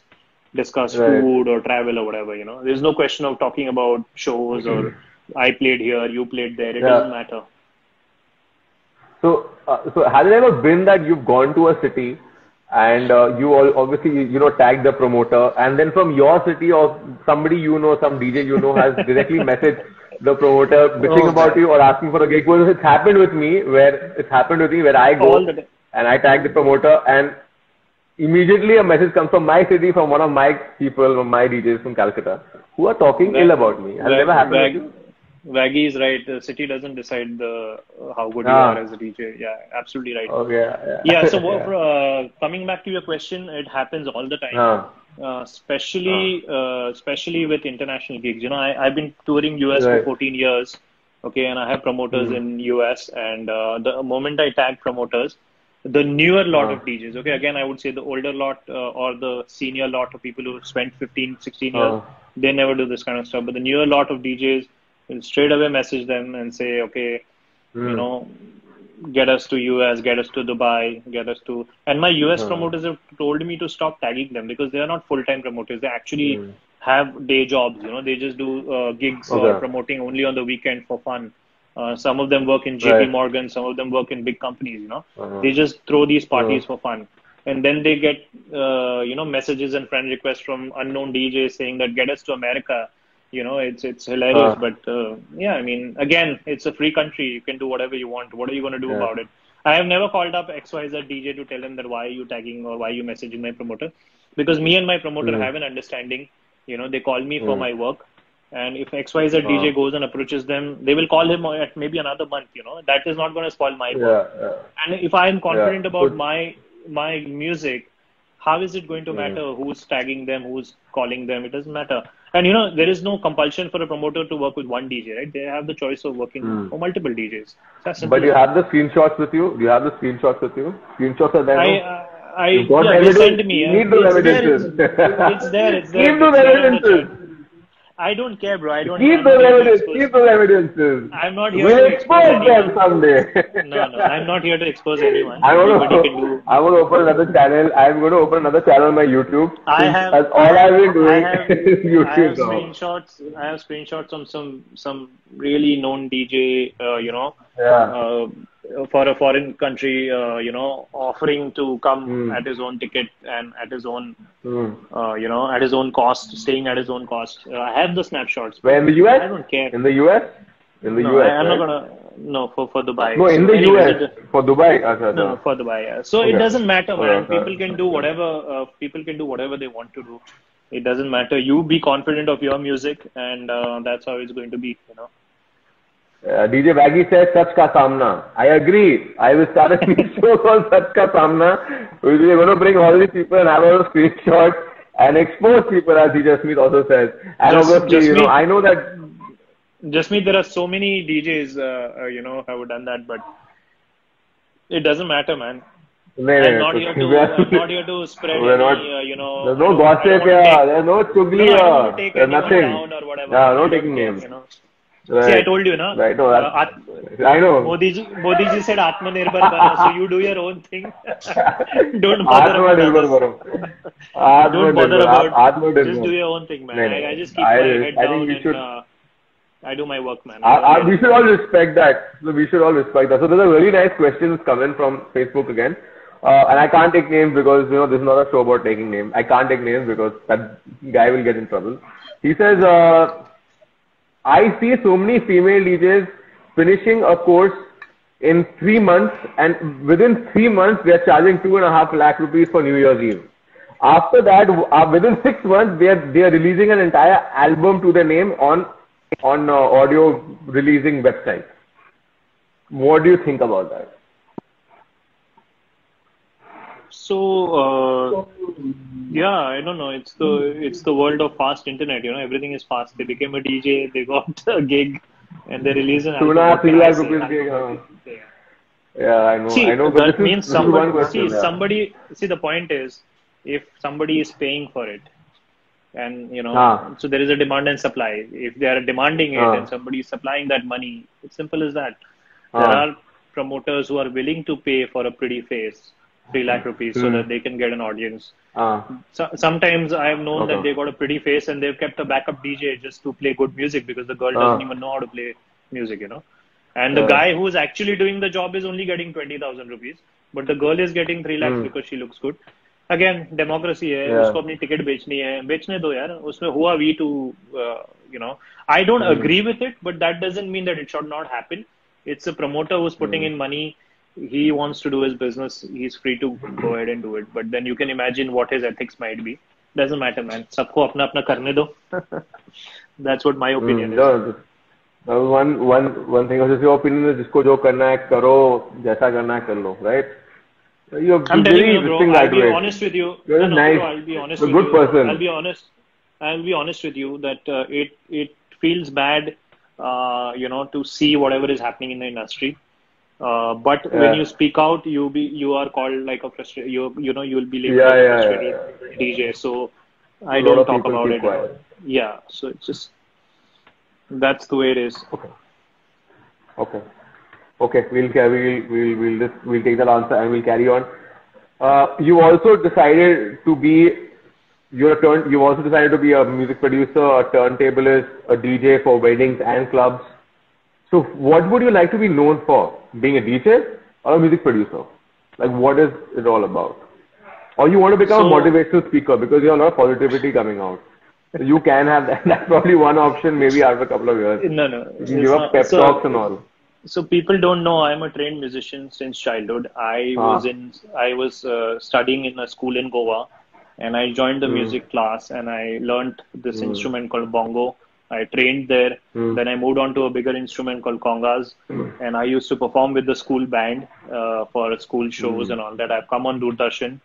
discuss food or travel or whatever. There's no question of talking about shows or I played here, you played there. It doesn't matter. So has it ever been that you've gone to a city and you obviously tagged the promoter, and then from your city or somebody some DJ has directly messaged the promoter bitching about you or asking for a gig? Well, it's happened with me where I go and I tag the promoter, and immediately a message comes from my city, from one of my people, from my DJs from Calcutta, who are talking ill about me. Has it ever happened with you? Waggy is right. The city doesn't decide how good you are as a DJ. Yeah, absolutely right. Okay. Yeah. So coming back to your question, it happens all the time. Especially with international gigs. I've been touring US for 14 years. Okay, and I have promoters in US. And the moment I tag promoters, the newer lot of DJs. Okay, again I would say the older lot or the senior lot of people who spent 15, 16 years, they never do this kind of stuff. But the newer lot of DJs will straight away message them and say, okay, get us to US, get us to Dubai, get us to... And my US promoters have told me to stop tagging them because they are not full-time promoters. They actually have day jobs, They just do gigs or promoting only on the weekend for fun. Some of them work in JP Morgan, some of them work in big companies, They just throw these parties for fun. And then they get, messages and friend requests from unknown DJs saying that get us to America. It's hilarious, but yeah, I mean, again, it's a free country. You can do whatever you want. What are you going to do about it? I have never called up XYZ DJ to tell them that why are you tagging or why are you messaging my promoter? Because me and my promoter have an understanding. They call me for my work. And if XYZ DJ goes and approaches them, they will call him at maybe another month, That is not going to spoil my work. And if I am confident about my music, how is it going to matter who's tagging them, who's calling them? It doesn't matter. And there is no compulsion for a promoter to work with one DJ, right? They have the choice of working for multiple DJs. It's as simple But you as have the screenshots with you? Do you have the screenshots with you? Screenshots are there, no? You've got they evidence. sent me. Need those evidences. It's there. Keep those evidences. I don't care, bro. I'm Keep not those here to evidences. expose- Keep those evidences. I'm not here We'll to expose expose them anyone. someday. No, I'm not here to expose anyone. I Anybody want can do. to open another channel. I'm going to open another channel on my YouTube. That's all I I've been doing have is YouTube now. screenshots on some really known DJ, Yeah. for a foreign country, offering to come at his own ticket and at his own, at his own cost, staying at his own cost. I have the snapshots. Where, in the US? I don't care. In the US? In the No, US, I'm right? not gonna. No, for Dubai. No, in So the anyways, US. For Dubai? Achha, No, achha. for Dubai. Yeah. So it Okay. doesn't matter, man. Okay. People can do whatever. People can do whatever they want to do. It doesn't matter. You be confident of your music, and that's how it's going to be. DJ Baggy says, Sach Ka Samna. I agree. I will start a new show called Sach Ka Samna. We're going to bring all these people and have a screenshot and expose people, as DJ Smith also says. And obviously, I know that. Jasmeet, there are so many DJs, have done that, but it doesn't matter, man. I'm not here to spread any, There's no gossip here. There's no chugli here. There's nothing. Down or whatever. Yeah, no taking names. Right. See, I told you, na? Right. No, I know. Modi ji said Atmanirbhar Bharo, so you do your own thing. Don't bother about others. Don't bother about. Just do your own thing, man. I just keep my head down and I do my work, man. We should all respect that. So we should all respect that. So there's a really nice question coming from Facebook again. And I can't take names because, this is not a show about taking names. I can't take names because that guy will get in trouble. He says, I see so many female DJs finishing a course in 3 months, and within 3 months, they are charging 2.5 lakh rupees for New Year's Eve. After that, within 6 months, they are releasing an entire album to their name on audio releasing websites. What do you think about that? So, I don't know. It's the world of fast internet. Everything is fast. They became a DJ, they got a gig, and they release an album. 2.5 lakh rupees gig. Yeah, I know. See, I know. That means somebody. See, the point is, if somebody is paying for it, and so there is a demand and supply. If they are demanding it and somebody is supplying that money, it's simple as that. There are promoters who are willing to pay for a pretty face, 3 lakh rupees, so that they can get an audience. So, sometimes I have known that they got a pretty face and they've kept a backup DJ just to play good music because the girl doesn't even know how to play music, And the guy who's actually doing the job is only getting 20,000 rupees, but the girl is getting 3 lakhs because she looks good. Again, democracy है, उसको अपनी ticket बेचनी है, बेचने दो यार, उसमें who are we to, I don't agree with it, but that doesn't mean that it should not happen. It's a promoter who's putting in money. He wants to do his business. He's free to go ahead and do it. But then you can imagine what his ethics might be. Doesn't matter, man. सबको अपना अपना करने दो. That's what my opinion is. One thing is your opinion is जिसको जो करना है करो, जैसा करना है कर लो, right? I'm telling you, bro. I'll be honest with you. You're nice. Bro, I'll be honest with you. Good person. I'll be honest with you that it feels bad, to see whatever is happening in the industry. But when you speak out, you are called like a frustrated. You'll be labeled like a frustrated DJ. So I don't talk about it. Yeah. So it's just that's the way it is. Okay. We'll take that answer and we'll carry on. You also decided to be a music producer, a turntablist, a DJ for weddings and clubs. So what would you like to be known for? Being a DJ or a music producer? Like, what is it all about? Or you want to become a motivational speaker because you have a lot of positivity coming out. So you can have that. That's probably one option maybe after a couple of years. No. You can give up pep talks and all. So people don't know I'm a trained musician since childhood. I was studying in a school in Goa, and I joined the music class and I learned this instrument called bongo. I trained there. Then I moved on to a bigger instrument called congas, and I used to perform with the school band for school shows and all that. I've come on Doordarshan,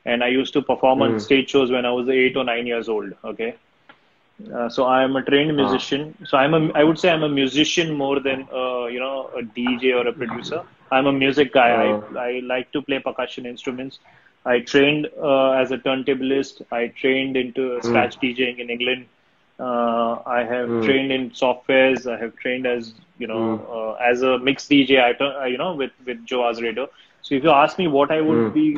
and I used to perform on stage shows when I was 8 or 9 years old. Okay. So I am a trained musician. So I would say I'm a musician more than a DJ or a producer. I'm a music guy. I like to play percussion instruments. I trained as a turntablist. I trained into scratch DJing in England. I have trained in softwares. I have trained as as a mix DJ. With Joe Azeredo. So if you ask me what I would be,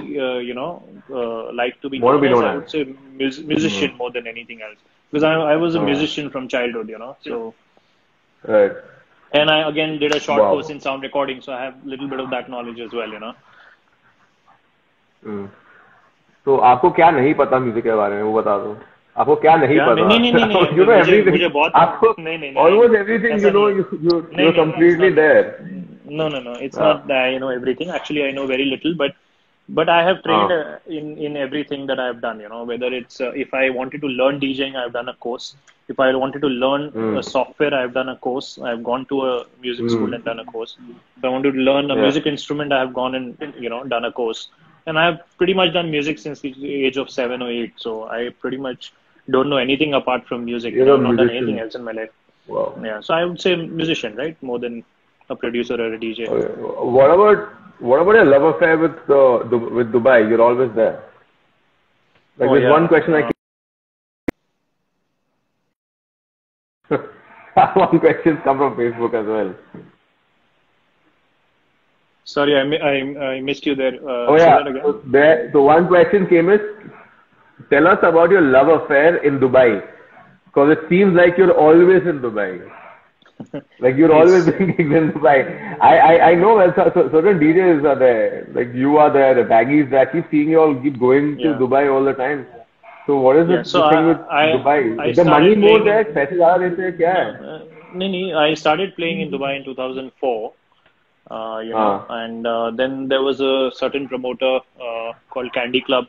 like to be What known to be as, known I as? would say musician more than anything else. Because I was a musician from childhood, So, Right. and I again did a short Wow. course in sound recording, so I have a little bit of that knowledge as well. तो आपको क्या नहीं पता music के बारे में वो बता दो आपको क्या नहीं क्या पता नहीं नहीं नहीं नहीं you know मुझे everything मुझे बहुत आपको नहीं नहीं नहीं almost everything ऐसा you know नहीं है you're नहीं नहीं completely it's not there no it's not that I know everything actually I know very little but I have trained in everything that I have done whether it's if I wanted to learn DJing I have done a course if I wanted to learn software I have done a course I have gone to a music school and done a course if I wanted to learn a music instrument I have gone and done a course and I have pretty much done music since the age of 7 or 8 so I pretty much don't know anything apart from music You're a I've not done musician. anything else in my life Wow. yeah so I would say musician right more than a producer or a DJ Okay. What about your love affair with Dubai? You're always there. Like there's one question one question come from Facebook as well. Sorry, I missed you there. Oh say yeah. that again. So one question came is, tell us about your love affair in Dubai, because it seems like you're always in Dubai. Like you're always doing gigs in Dubai. I know certain DJs are there. Like you are there. The baggies that I keep seeing you all keep going to Dubai all the time. So what is the thing with Dubai? Is the money more there? पैसे ज़्यादा देते हैं क्या है? नहीं, I started playing in Dubai in 2004. And then there was a certain promoter called Candy Club.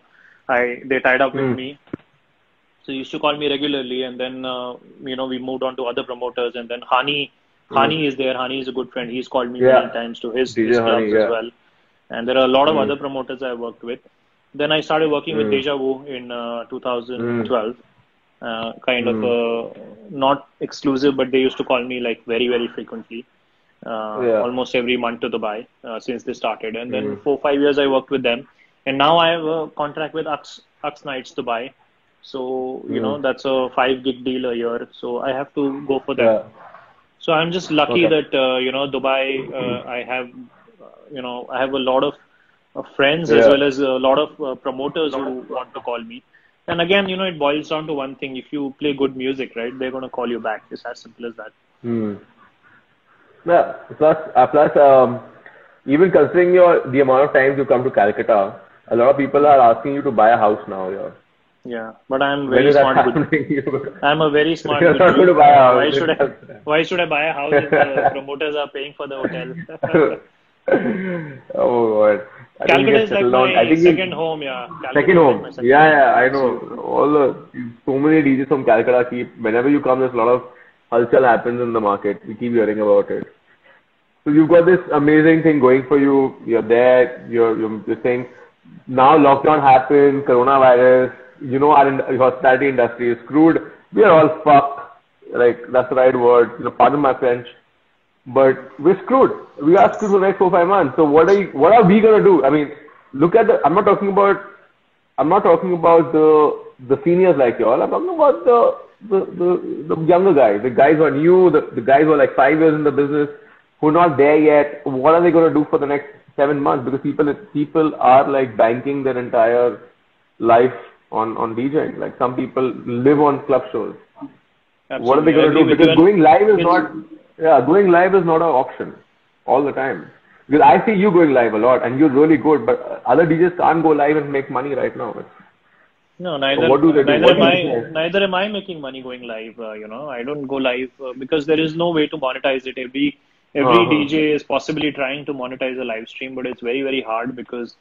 They tied up with me. So he used to call me regularly, and then we moved on to other promoters, and then Hani is there. Hani is a good friend. He's called me many times to his clubs as well. And there are a lot of other promoters I worked with. Then I started working with Deja Vu in 2012. Kind of not exclusive, but they used to call me like very, very frequently. Almost every month to Dubai since they started. And then 4-5 years I worked with them. And now I have a contract with Ux Nights Dubai. So, that's a 5 gig deal a year. So I have to go for that. So I'm just lucky that, Dubai, I have a lot of friends as well as a lot of promoters who want to call me. And again, it boils down to one thing. If you play good music, right, they're going to call you back. It's as simple as that. Yeah. Plus, even considering the amount of times you come to Calcutta, a lot of people are asking you to buy a house now here. Yeah, but I'm very smart. I'm a very smart. You're not going to buy a house. Why should I buy a house if the promoters are paying for the hotel? Oh God. Calcutta is like my second home, Second home. Yeah, I know. So many DJs from Calcutta whenever you come, there's a lot of halchal happens in the market. We keep hearing about it. So you've got this amazing thing going for you. You're there. You're saying now lockdown happened, coronavirus. Our hospitality industry is screwed. We are all fucked. Like that's the right word. Pardon my French. But we're screwed. We are screwed for the next 4-5 months. So what are we gonna do? I mean, look at I'm not talking about the seniors like you all. I'm talking about the younger guys, the guys who are new, the guys who are like 5 years in the business, who are not there yet. What are they gonna do for the next 7 months? Because people are like banking their entire life on DJing. Like some people live on club shows. Absolutely. What are they gonna do? Because going live is not an option all the time. Because I see you going live a lot and you're really good, but other DJs can't go live and make money right now. No, neither am I making money going live. I don't go live because there is no way to monetize it. Every DJ is possibly trying to monetize a live stream, but it's very, very hard because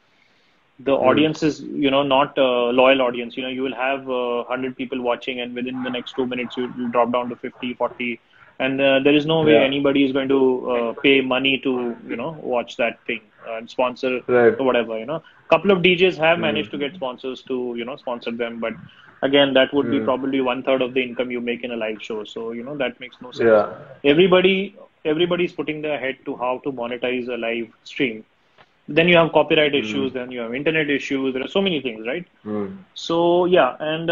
the audience is, not a loyal audience. You will have 100 people watching and within the next 2 minutes, you will drop down to 50, 40. And there is no way anybody is going to pay money to, watch that thing and sponsor or whatever, Couple of DJs have managed to get sponsors to, sponsor them. But again, that would be Mm. probably 1/3 of the income you make in a live show. So, that makes no sense. Yeah. Everybody's putting their head to how to monetize a live stream. Then you have copyright issues, then you have internet issues. There are so many things, right? Mm. So, yeah, and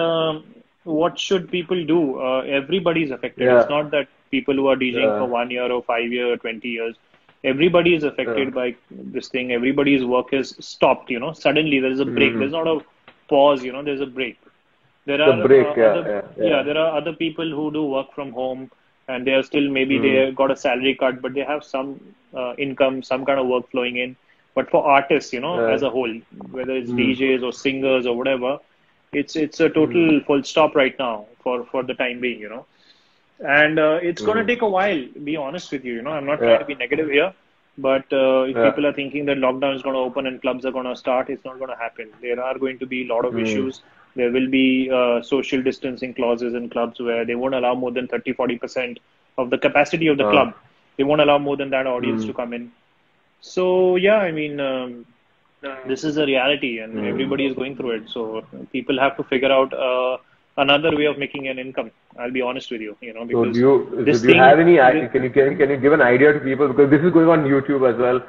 what should people do? Everybody's affected. Yeah. It's not that people who are DJing Yeah. for 1 year or 5 years or 20 years. Everybody is affected by this thing. Everybody's work is stopped, Suddenly there is a break. There's not a pause, there's a break. There are break, there are other people who do work from home, and they are still, maybe they got a salary cut, but they have some income, some kind of work flowing in. But for artists, as a whole, whether it's DJs or singers or whatever, it's a total full stop right now for the time being, And it's going to take a while, be honest with you, I'm not trying to be negative here, but if people are thinking that lockdown is going to open and clubs are going to start, it's not going to happen. There are going to be a lot of issues. There will be social distancing clauses in clubs where they won't allow more than 30-40% of the capacity of the club. They won't allow more than that audience to come in. So, yeah, I mean, this is a reality and everybody is going through it. So people have to figure out another way of making an income. I'll be honest with you, because so do you have any? Can you give an idea to people, because this is going on YouTube as well.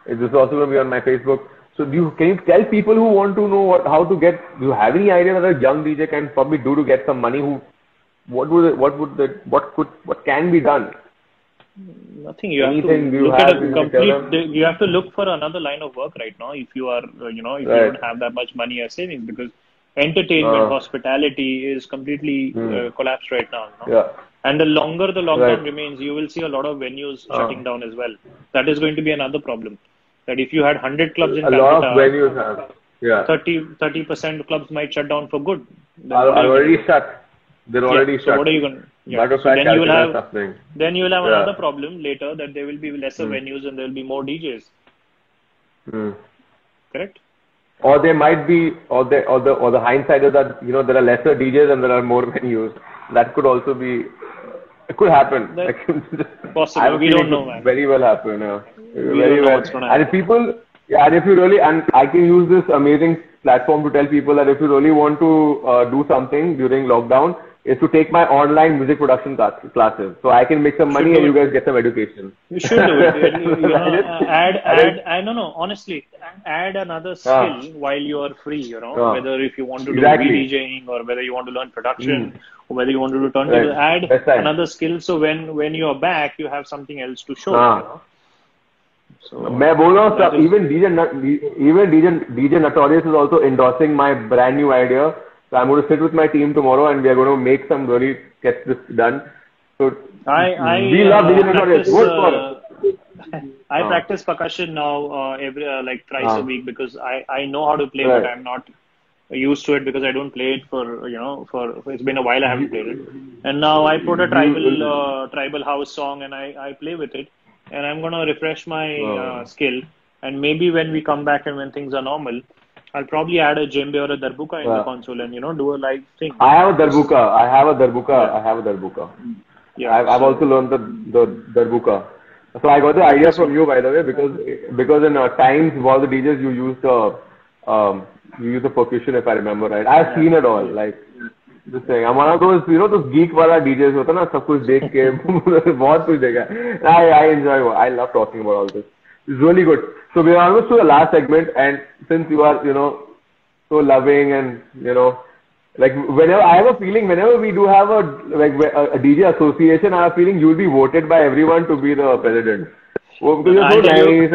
This is also going to be on my Facebook. So can you tell people who want to know how to get? Do you have any idea that a young DJ can probably do to get some money? What can be done? Nothing. You have you have to look for another line of work right now. If you are, if you don't have that much money as savings, because entertainment, hospitality is completely collapsed right now. Yeah. And the longer the lockdown remains, you will see a lot of venues shutting down as well. That is going to be another problem. That if you had 100 clubs in Calcutta, lot of venues have. Yeah. 30% clubs might shut down for good. Are already shut. They're already shut. So what are you going to? Yeah. So then you will have another problem later, that there will be lesser venues and there will be more DJs. Correct? Or there might be, or the hindsight is that there are lesser DJs and there are more venues. That could also be. It could happen. Possible. We don't know, man. Very well happen. Yeah. Very well. And if people, and if you really, and I can use this amazing platform to tell people that if you really want to do something during lockdown, is to take my online music production classes. So I can make some money and you guys get some education. You should do it. Honestly, add another skill while you are free, whether if you want to do DJing or whether you want to learn production or whether you want to do turntable, add another skill. So when you are back, you have something else to show, So, मैं बोल रहा हूँ, even DJ Notorious is also endorsing my brand new idea. So I'm going to sit with my team tomorrow and we are going to make some really get this done. So we love DJ Notorious. I practice percussion now every thrice a week, because I know how to play, but I'm not used to it because I don't play it for it's been a while I haven't played it. And now I put a tribal house song and I play with it, and I'm going to refresh my skill. And maybe when we come back and when things are normal, I'll probably add a djembe or a darbuka in the console and, do a live thing. I have a darbuka. Yeah. I've also learned the darbuka. So I got the idea from you, by the way, because in times of all the DJs you use the percussion, if I remember right. I've seen it all, like this thing. I'm one of those, those geek wala DJs hota na, sab kuch dekh ke bahut kuch dekha. I enjoy it. I love talking about all this. It's really good. So we're almost to the last segment, and since you are, so loving and, whenever I have a feeling, whenever we do have a DJ association, I have a feeling you'll be voted by everyone to be the president. Because you're so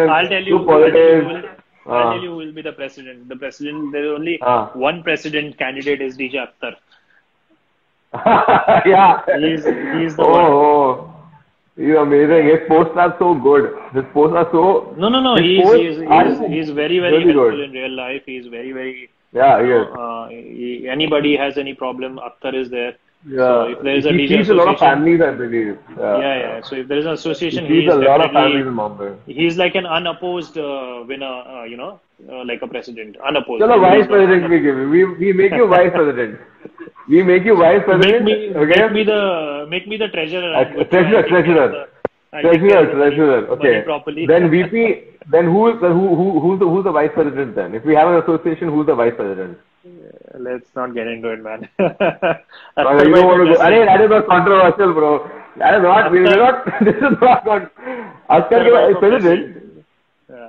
nice and so positive. I'll tell you who will be the president. The president, there is only one president candidate is DJ Akhtar. Yeah. He's the one. He's amazing. His posts are so good. His posts are so... No. He's very, very helpful good in real life. He's very, very... Yeah, he is. Anybody has any problem, Akhtar is there. Yeah. So if there is a DJ association... a lot of families, I believe. Yeah. So if there is an association, he sees a lot of families in Mumbai. He's like an unopposed winner, like a president. Unopposed. Chalo, vice president we give you. We make you vice president. We make you vice president. Make me the treasurer. Treasurer. Okay. Then VP. Then who's the vice president then? If we have an association, who's the vice president? let's not get into it, man. You don't want to go. That is not controversial, bro. That is not. We're not. This is not. Akhtar ke president.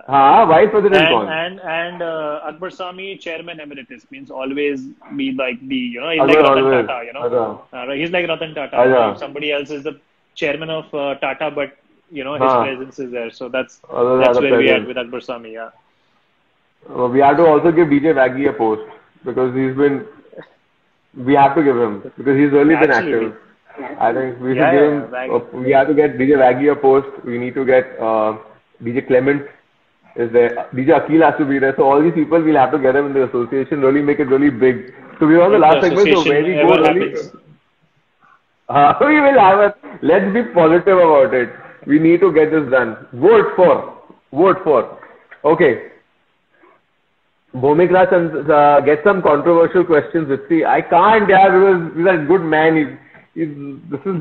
हाँ, vice president कौन? And Akbar Sami, chairman emeritus, means always be like he's like Ratan Tata, he's like Ratan Tata. Somebody else is the chairman of Tata, but his presence is there. So that's where we are with Akbar Sami. Yeah. We have to also give DJ Waggy a post because we have to give him because he's really been active. I think we should give him. We have to get DJ Waggy a post. We need to get DJ Clement. Is there? DJ Akil has to be there. So all these people, we'll have to get them in the association, really make it really big. So we are on the last segment, so where we go really... we will have let's be positive about it. We need to get this done. Vote for. Okay. Bhomik Raj, get some controversial questions with me. I can't, because he's a good man. This is...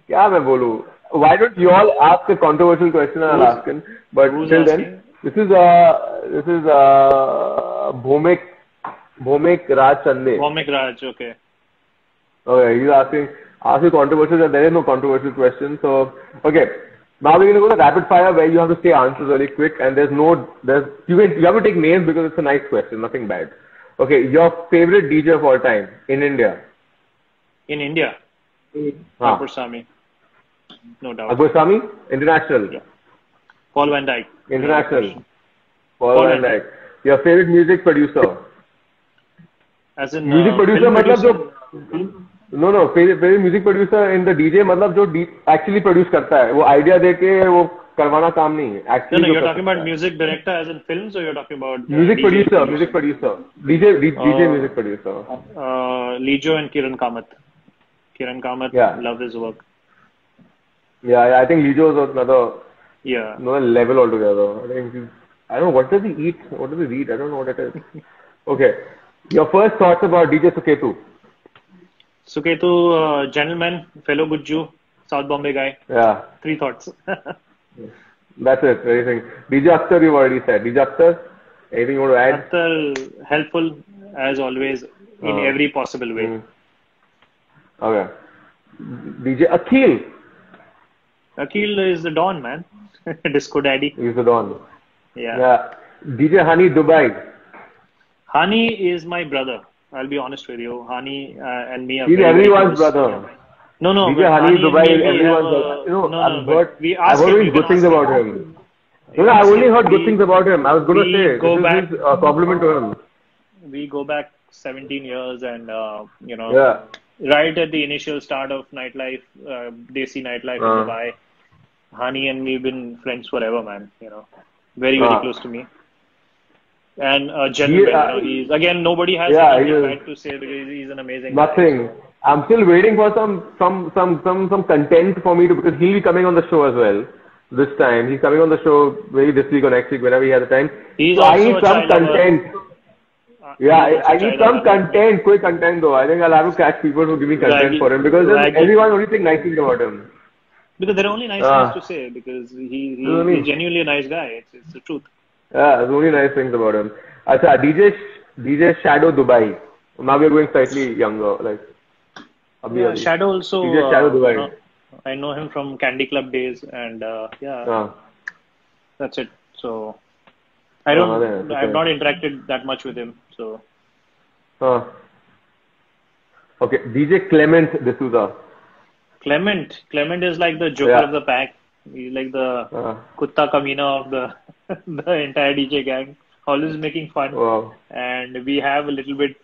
Kya main bolu? Why don't you all ask a controversial question and I'll ask him. But till then... This is Bhomik Raj Chande. Bhomik Raj, okay. Okay, he's asking controversial. There is no controversial question. So, okay. Now we're going to go to rapid fire where you have to say answers really quick and you have to take names because it's a nice question, nothing bad. Okay, your favorite DJ of all time in India? In India? Akbar Sami. No doubt. Akbar Sami? International? Yeah. Paul Van Dyke. International. Paul Van Dyke. Your favorite music producer? As in music producer मतलब जो favorite music producer in the DJ मतलब जो actually produce करता है वो idea देके वो करवाना काम नहीं है actually no, you're talking about music director as in films or you're talking about music producer music music producer Lijo and Kiran Kamath love his work. I think Lijo is another level altogether. I don't know, what does he eat? What does he read? I don't know what it is. Okay. Your first thoughts about DJ Suketu? Suketu, gentleman, fellow Gujju, South Bombay guy. Yeah. 3 thoughts. That's it. Anything. DJ Akhtar, you've already said. DJ Akhtar, anything you want to add? Akhtar, helpful as always in every possible way. Okay. DJ Akhil. Akhil is the Don, man. Disco Daddy. He's the Don. Yeah. DJ Hani Dubai. Hani is my brother. I'll be honest with you. Hani and me are He's everyone's brother. No. DJ Hani Dubai is everyone's brother. I've heard good things about him. I've only heard good things about him. I was going to say, this is a compliment to him. We go back 17 years and, right at the initial start of nightlife, Desi nightlife in Dubai, Hani and me have been friends forever, man. Very, very close to me. And gentleman, he's, again, nobody has anything bad to say because he's an amazing guy. I'm still waiting for some content for me because he'll be coming on the show as well. This time he's coming on the show maybe this week or next week whenever he has the time. So I need some content. I need some content, quick content though. I think I'll have to catch people who give me content for him because everyone only think nice things about him. Because there are only nice things to say because he's genuinely a nice guy. It's the truth. Yeah, there's only nice things about him. Acha, DJ Shadow Dubai. Now we're going slightly younger, Shadow also. DJ Shadow Dubai. I know him from Candy Club days, and that's it. So I've not interacted that much with him. So. Okay, DJ Clement D'Souza. Clement is like the joker of the pack. He's like the Kutta Kamina of the entire DJ gang. Always making fun. Wow. And we have a little bit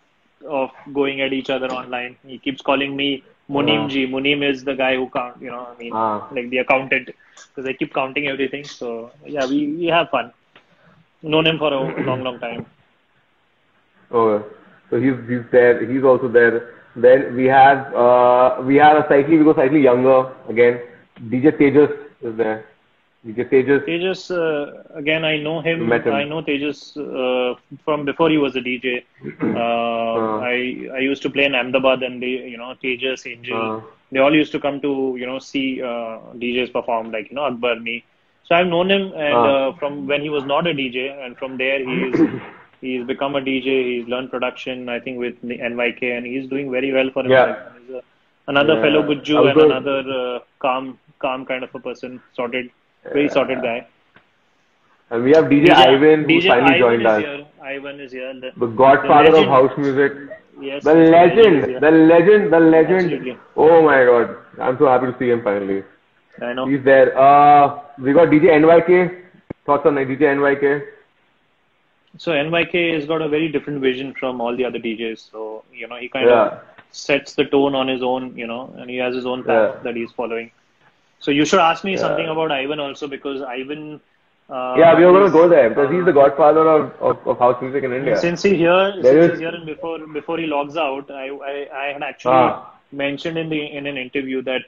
of going at each other online. He keeps calling me Munim ji. Munim is the guy who count, like the accountant. Because I keep counting everything. So yeah, we have fun. Known him for a long time. Okay. So he's there. He's also there. Then we go slightly younger again. DJ Tejas is there. DJ Tejas. Tejas, again, I know him. I know Tejas from before he was a DJ. I used to play in Ahmedabad and Tejas, Angel. They all used to come to, see DJs perform like, Akbar, me. So I've known him and from when he was not a DJ and from there He's become a DJ. He's learned production, I think, with the NYK, and he's doing very well for Yeah. himself. He's another fellow Gujju and another calm kind of a person, very sorted guy. And we have DJ Ivan, who finally joined us. Ivan is here. The godfather of house music. Yes. The legend. Absolutely. Oh my God. I'm so happy to see him finally. I know. He's there. We got DJ NYK. Thoughts on DJ NYK? So NYK has got a very different vision from all the other DJs. So, you know, he kind of sets the tone on his own, you know, and he has his own path that he's following. So you should ask me something about Ivan also, because Ivan... we are going to go there because he's the godfather of house music in India. Since he's here and before he logs out, I had actually mentioned in an interview that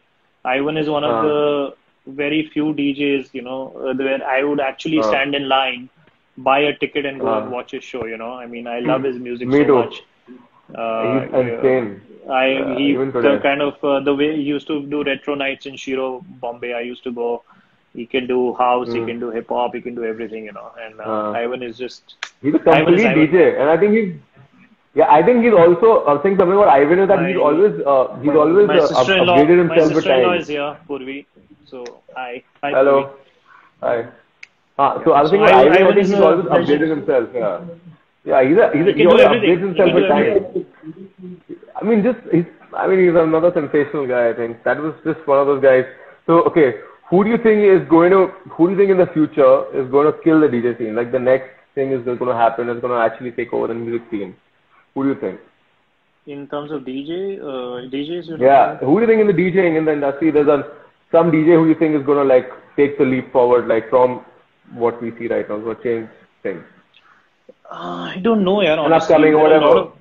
Ivan is one of the very few DJs, you know, where I would actually stand in line, buy a ticket and go and watch his show, you know. I mean, I love his music so much. He's insane. The way he used to do retro nights in Shiro, Bombay, I used to go. He can do house, he can do hip hop, he can do everything, you know. And Ivan is just... He's a complete DJ. And I think he's also saying something about Ivan is that he's always upgraded himself with time. My sister-in-law is here, Purvi. So, hi. Hello. Purvi. Hi. So I was thinking Ivan, I think he's always upgraded himself. Yeah, he always upgrades himself with time. I mean, he's another sensational guy, I think. That was just one of those guys. So, okay. Who do you think in the future is going to kill the DJ scene? Like the next thing is going to happen, is going to actually take over the music scene. Who do you think? In terms of DJs? Yeah. Who do you think in the DJing in the industry, there's some DJ who you think is going to like take the leap forward, like from what we see right now, going to change things? I don't know, yeah. Honestly, upcoming or whatever.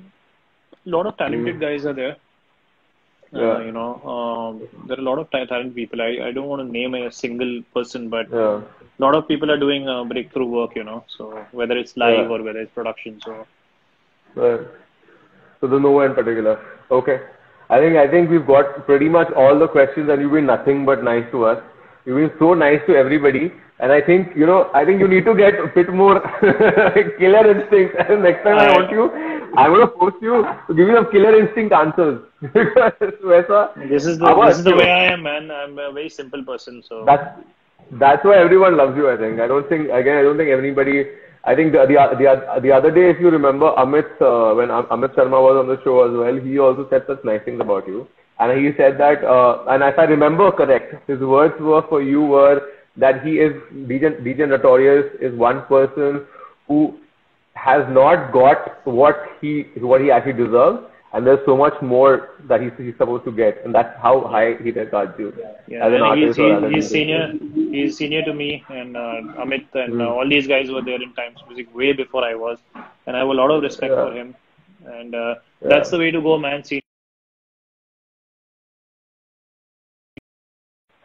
A lot of talented guys are there. You know, there are a lot of talented people. I don't want to name a single person, but a lot of people are doing breakthrough work, you know. So whether it's live or whether it's production, so. So there's no one in particular. Okay. I think we've got pretty much all the questions, and you've been nothing but nice to us. You've been so nice to everybody. And I think you need to get a bit more killer instinct. And next time I'm going to force you to give me some killer instinct answers. This is the way I am, man. I'm a very simple person. So that's why everyone loves you, I think. I don't think anybody. I think the other day, if you remember, Amit, when Amit Sharma was on the show as well, he also said such nice things about you. And he said that, and if I remember correct, his words were that he is DJ Notorious is one person who has not got what he actually deserves, and there's so much more that he's supposed to get, and that's how high he regards you as an artist. He's senior to me, and Amit and all these guys were there in Times Music way before I was, and I have a lot of respect for him, and that's the way to go, man.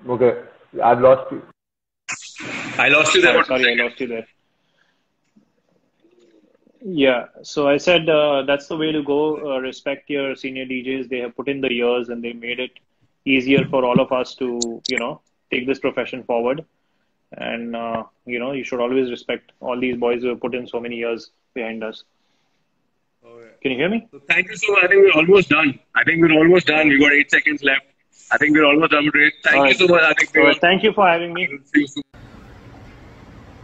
Okay, I've lost you. I lost you there. Sorry, I lost you there. Yeah, so I said that's the way to go. Respect your senior DJs. They have put in the years and they made it easier for all of us to, you know, take this profession forward. And, you know, you should always respect all these boys who have put in so many years behind us. Okay. Can you hear me? So thank you so much. I think we're almost done. We got 8 seconds left. I think we're almost done with it. Thank you so much. I think thank you for having me. See you soon.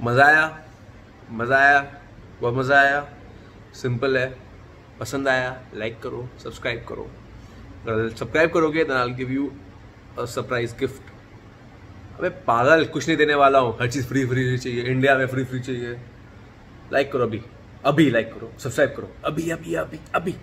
मज़ा आया, बहुत मज़ा आया. Simple है, पसंद आया, like करो, subscribe करो. अगर सब्सक्राइब करोगे then I'll give you a surprise gift. अबे पागल, कुछ नहीं देने वाला हूँ. हर चीज़ फ्री चाहिए. इंडिया में फ्री चाहिए. लाइक करो अभी लाइक करो, सब्सक्राइब करो अभी.